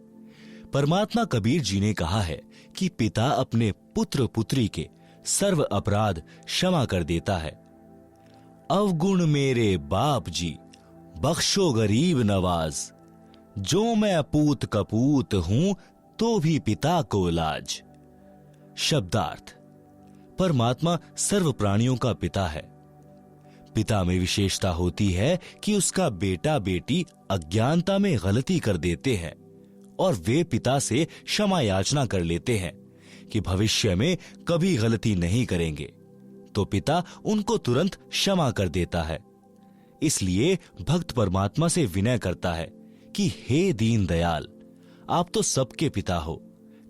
परमात्मा कबीर जी ने कहा है कि पिता अपने पुत्र पुत्री के सर्व अपराध क्षमा कर देता है। अवगुण मेरे बाप जी, बख्शो गरीब नवाज, जो मैं पूत कपूत हूं तो भी पिता को लाज। शब्दार्थ: परमात्मा सर्व प्राणियों का पिता है। पिता में विशेषता होती है कि उसका बेटा बेटी अज्ञानता में गलती कर देते हैं और वे पिता से क्षमा याचना कर लेते हैं कि भविष्य में कभी गलती नहीं करेंगे, तो पिता उनको तुरंत क्षमा कर देता है। इसलिए भक्त परमात्मा से विनय करता है कि हे दीन दयाल, आप तो सबके पिता हो,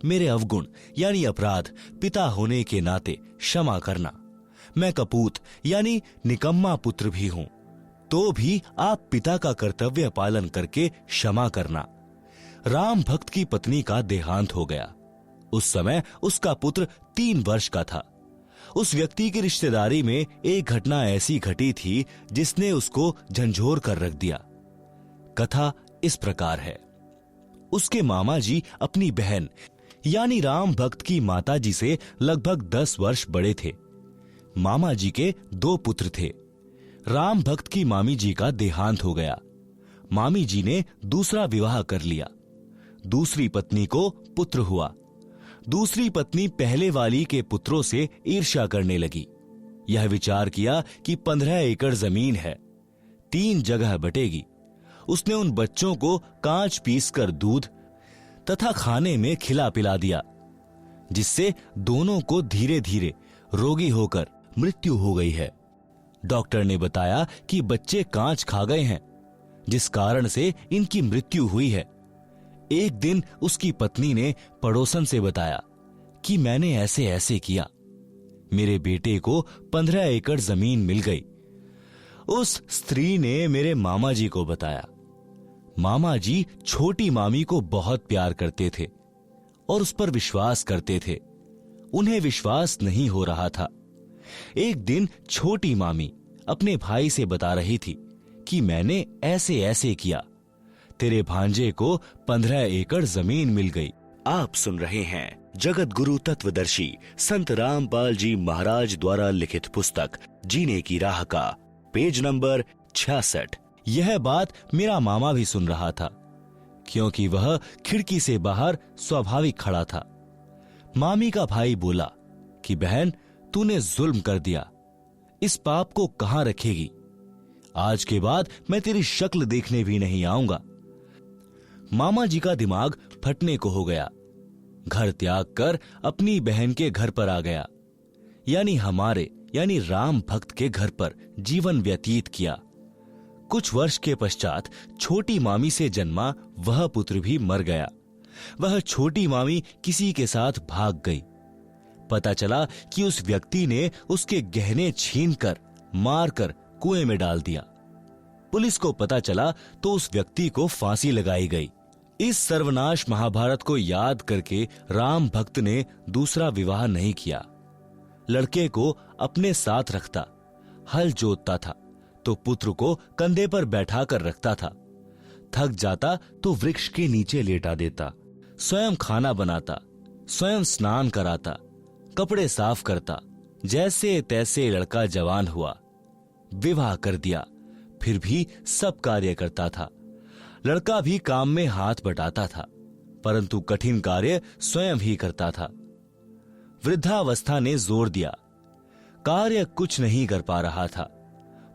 मेरे अवगुण यानी अपराध पिता होने के नाते क्षमा करना। मैं कपूत यानी निकम्मा पुत्र भी हूं, तो भी आप पिता का कर्तव्य पालन करके क्षमा करना। राम भक्त की पत्नी का देहांत हो गया। उस समय उसका पुत्र 3 वर्ष का था। उस व्यक्ति की रिश्तेदारी में एक घटना ऐसी घटी थी जिसने उसको झंझोर कर रख दिया। कथा इस प्रकार है। उसके मामा जी अपनी बहन यानी राम भक्त की माता जी से लगभग 10 वर्ष बड़े थे। मामा जी के 2 पुत्र थे। राम भक्त की मामी जी का देहांत हो गया। मामी जी ने दूसरा विवाह कर लिया। दूसरी पत्नी को पुत्र हुआ। दूसरी पत्नी पहले वाली के पुत्रों से ईर्ष्या करने लगी। यह विचार किया कि 15 एकड़ जमीन है, 3 जगह बटेगी। उसने उन बच्चों को कांच पीसकर दूध तथा खाने में खिला पिला दिया, जिससे दोनों को धीरे धीरे रोगी होकर मृत्यु हो गई है। डॉक्टर ने बताया कि बच्चे कांच खा गए हैं, जिस कारण से इनकी मृत्यु हुई है। एक दिन उसकी पत्नी ने पड़ोसन से बताया कि मैंने ऐसे ऐसे किया, मेरे बेटे को 15 एकड़ जमीन मिल गई। उस स्त्री ने मेरे मामा जी को बताया। मामा जी छोटी मामी को बहुत प्यार करते थे और उस पर विश्वास करते थे। उन्हें विश्वास नहीं हो रहा था। एक दिन छोटी मामी अपने भाई से बता रही थी कि मैंने ऐसे ऐसे किया, तेरे भांजे को 15 एकड़ जमीन मिल गई। आप सुन रहे हैं जगत गुरु तत्वदर्शी संत रामपाल जी महाराज द्वारा लिखित पुस्तक जीने की राह का पेज नंबर 66। यह बात मेरा मामा भी सुन रहा था, क्योंकि वह खिड़की से बाहर स्वाभाविक खड़ा था। मामी का भाई बोला कि बहन, तूने जुल्म कर दिया, इस पाप को कहां रखेगी? आज के बाद मैं तेरी शक्ल देखने भी नहीं आऊंगा। मामा जी का दिमाग फटने को हो गया। घर त्याग कर अपनी बहन के घर पर आ गया, यानी हमारे यानी राम भक्त के घर पर जीवन व्यतीत किया। कुछ वर्ष के पश्चात छोटी मामी से जन्मा वह पुत्र भी मर गया। वह छोटी मामी किसी के साथ भाग गई। पता चला कि उस व्यक्ति ने उसके गहने छीनकर मारकर कुएं में डाल दिया। पुलिस को पता चला तो उस व्यक्ति को फांसी लगाई गई। इस सर्वनाश महाभारत को याद करके राम भक्त ने दूसरा विवाह नहीं किया। लड़के को अपने साथ रखता, हल जोतता था तो पुत्र को कंधे पर बैठा कर रखता था। थक जाता तो वृक्ष के नीचे लेटा देता, स्वयं खाना बनाता, स्वयं स्नान कराता, कपड़े साफ करता। जैसे तैसे लड़का जवान हुआ, विवाह कर दिया, फिर भी सब कार्य करता था। लड़का भी काम में हाथ बटाता था, परंतु कठिन कार्य स्वयं ही करता था। वृद्धावस्था ने जोर दिया, कार्य कुछ नहीं कर पा रहा था।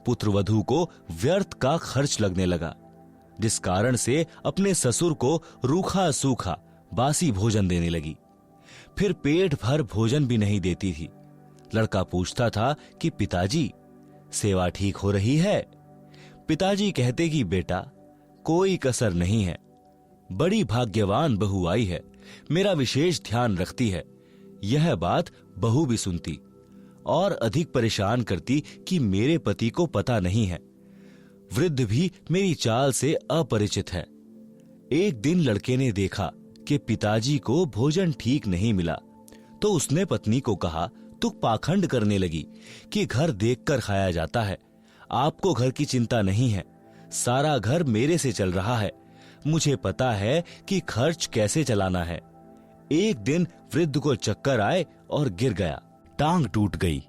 पुत्रवधू को व्यर्थ का खर्च लगने लगा, जिस कारण से अपने ससुर को रूखा सूखा बासी भोजन देने लगी। फिर पेट भर भोजन भी नहीं देती थी। लड़का पूछता था कि पिताजी, सेवा ठीक हो रही है? पिताजी कहते कि बेटा, कोई कसर नहीं है, बड़ी भाग्यवान बहू आई है, मेरा विशेष ध्यान रखती है। यह बात बहू भी सुनती और अधिक परेशान करती कि मेरे पति को पता नहीं है। वृद्ध भी मेरी चाल से अपरिचित है। एक दिन लड़के ने देखा कि पिताजी को भोजन ठीक नहीं मिला, तो उसने पत्नी को कहा, तू पाखंड करने लगी कि घर देखकर खाया जाता है। आपको घर की चिंता नहीं है, सारा घर मेरे से चल रहा है, मुझे पता है कि खर्च कैसे चलाना है। एक दिन वृद्ध को चक्कर आए और गिर गया, टांग टूट गई।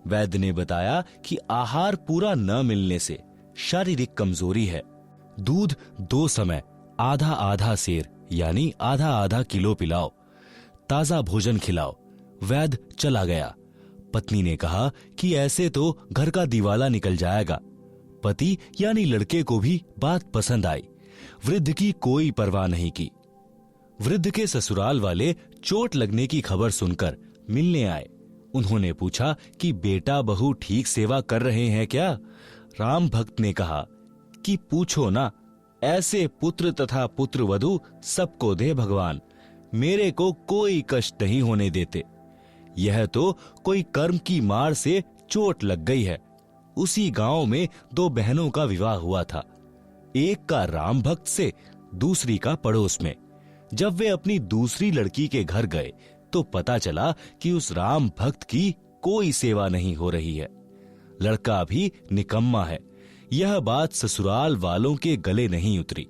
वैद्य ने बताया कि आहार पूरा न मिलने से शारीरिक कमजोरी है। दूध 2 समय आधा आधा सेर यानी आधा आधा किलो पिलाओ, ताजा भोजन खिलाओ। वैद्य चला गया। पत्नी ने कहा कि ऐसे तो घर का दिवाला निकल जाएगा। पति यानी लड़के को भी बात पसंद आई। वृद्ध की कोई परवाह नहीं की। वृद्ध के ससुराल वाले चोट लगने की खबर सुनकर मिलने आए। उन्होंने पूछा कि बेटा बहू ठीक सेवा कर रहे हैं क्या? राम भक्त ने कहा कि पूछो ना, ऐसे पुत्र तथा पुत्रवधू सबको दे भगवान, मेरे को कोई कष्ट नहीं होने देते। यह तो कोई कर्म की मार से चोट लग गई है। उसी गांव में 2 बहनों का विवाह हुआ था, एक का राम भक्त से, दूसरी का पड़ोस में। जब वे अपनी दूसरी लड़की के घर गए तो पता चला कि उस राम भक्त की कोई सेवा नहीं हो रही है। लड़का भी निकम्मा है। यह बात ससुराल वालों के गले नहीं उतरी,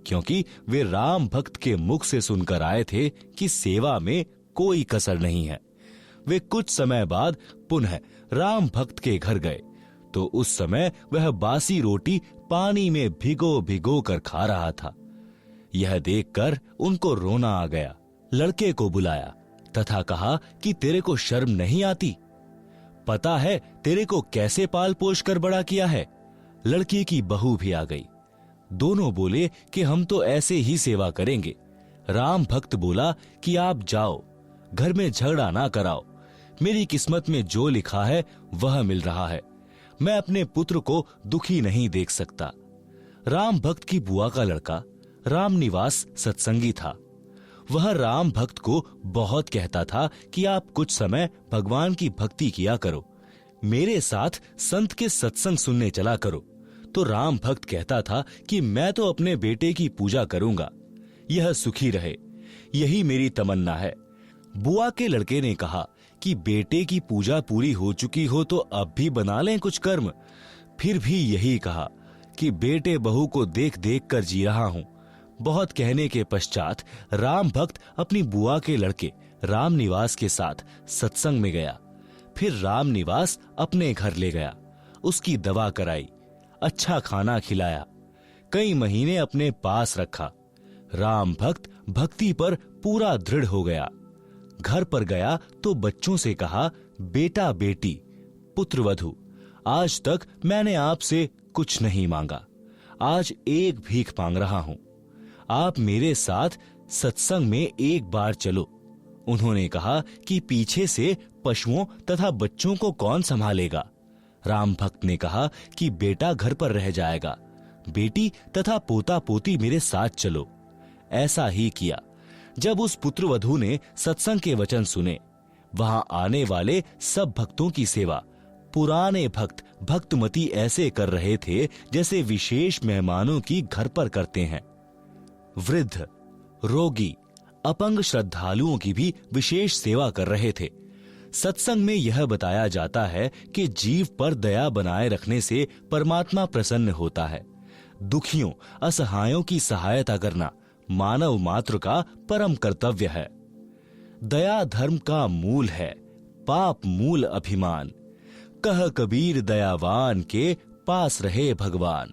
क्योंकि वे राम भक्त के मुख से सुनकर आए थे कि सेवा में कोई कसर नहीं है। वे कुछ समय बाद पुनः राम भक्त के घर गए तो उस समय वह बासी रोटी पानी में भिगो भिगो कर खा रहा था। यह देखकर उनको रोना आ गया। लड़के को बुलाया तथा कहा कि तेरे को शर्म नहीं आती? पता है तेरे को कैसे पाल पोष कर बड़ा किया है? लड़की की बहू भी आ गई। दोनों बोले कि हम तो ऐसे ही सेवा करेंगे। राम भक्त बोला कि आप जाओ, घर में झगड़ा ना कराओ। मेरी किस्मत में जो लिखा है वह मिल रहा है। मैं अपने पुत्र को दुखी नहीं देख सकता। राम भक्त की बुआ का लड़का राम निवास सत्संगी था। वह राम भक्त को बहुत कहता था कि आप कुछ समय भगवान की भक्ति किया करो, मेरे साथ संत के सत्संग सुनने चला करो, तो राम भक्त कहता था कि मैं तो अपने बेटे की पूजा करूंगा, यह सुखी रहे, यही मेरी तमन्ना है। बुआ के लड़के ने कहा कि बेटे की पूजा पूरी हो चुकी हो तो अब भी बना लें कुछ कर्म। फिर भी यही कहा कि बेटे बहू को देख देख कर जी रहा हूं। बहुत कहने के पश्चात राम भक्त अपनी बुआ के लड़के राम निवास के साथ सत्संग में गया। फिर राम निवास अपने घर ले गया, उसकी दवा कराई, अच्छा खाना खिलाया, कई महीने अपने पास रखा। राम भक्त भक्ति पर पूरा दृढ़ हो गया। घर पर गया तो बच्चों से कहा, बेटा बेटी पुत्र वधू, आज तक मैंने आपसे कुछ नहीं मांगा, आज एक भीख मांग रहा हूं, आप मेरे साथ सत्संग में एक बार चलो। उन्होंने कहा कि पीछे से पशुओं तथा बच्चों को कौन संभालेगा? राम भक्त ने कहा कि बेटा घर पर रह जाएगा, बेटी तथा पोता पोती मेरे साथ चलो। ऐसा ही किया। जब उस पुत्रवधू ने सत्संग के वचन सुने, वहां आने वाले सब भक्तों की सेवा पुराने भक्त भक्तमती ऐसे कर रहे थे जैसे विशेष मेहमानों की घर पर करते हैं। वृद्ध, रोगी, अपंग श्रद्धालुओं की भी विशेष सेवा कर रहे थे। सत्संग में यह बताया जाता है कि जीव पर दया बनाए रखने से परमात्मा प्रसन्न होता है। दुखियों, असहायों की सहायता करना मानव मात्र का परम कर्तव्य है। दया धर्म का मूल है, पाप मूल अभिमान। कह कबीर दयावान के पास रहे भगवान।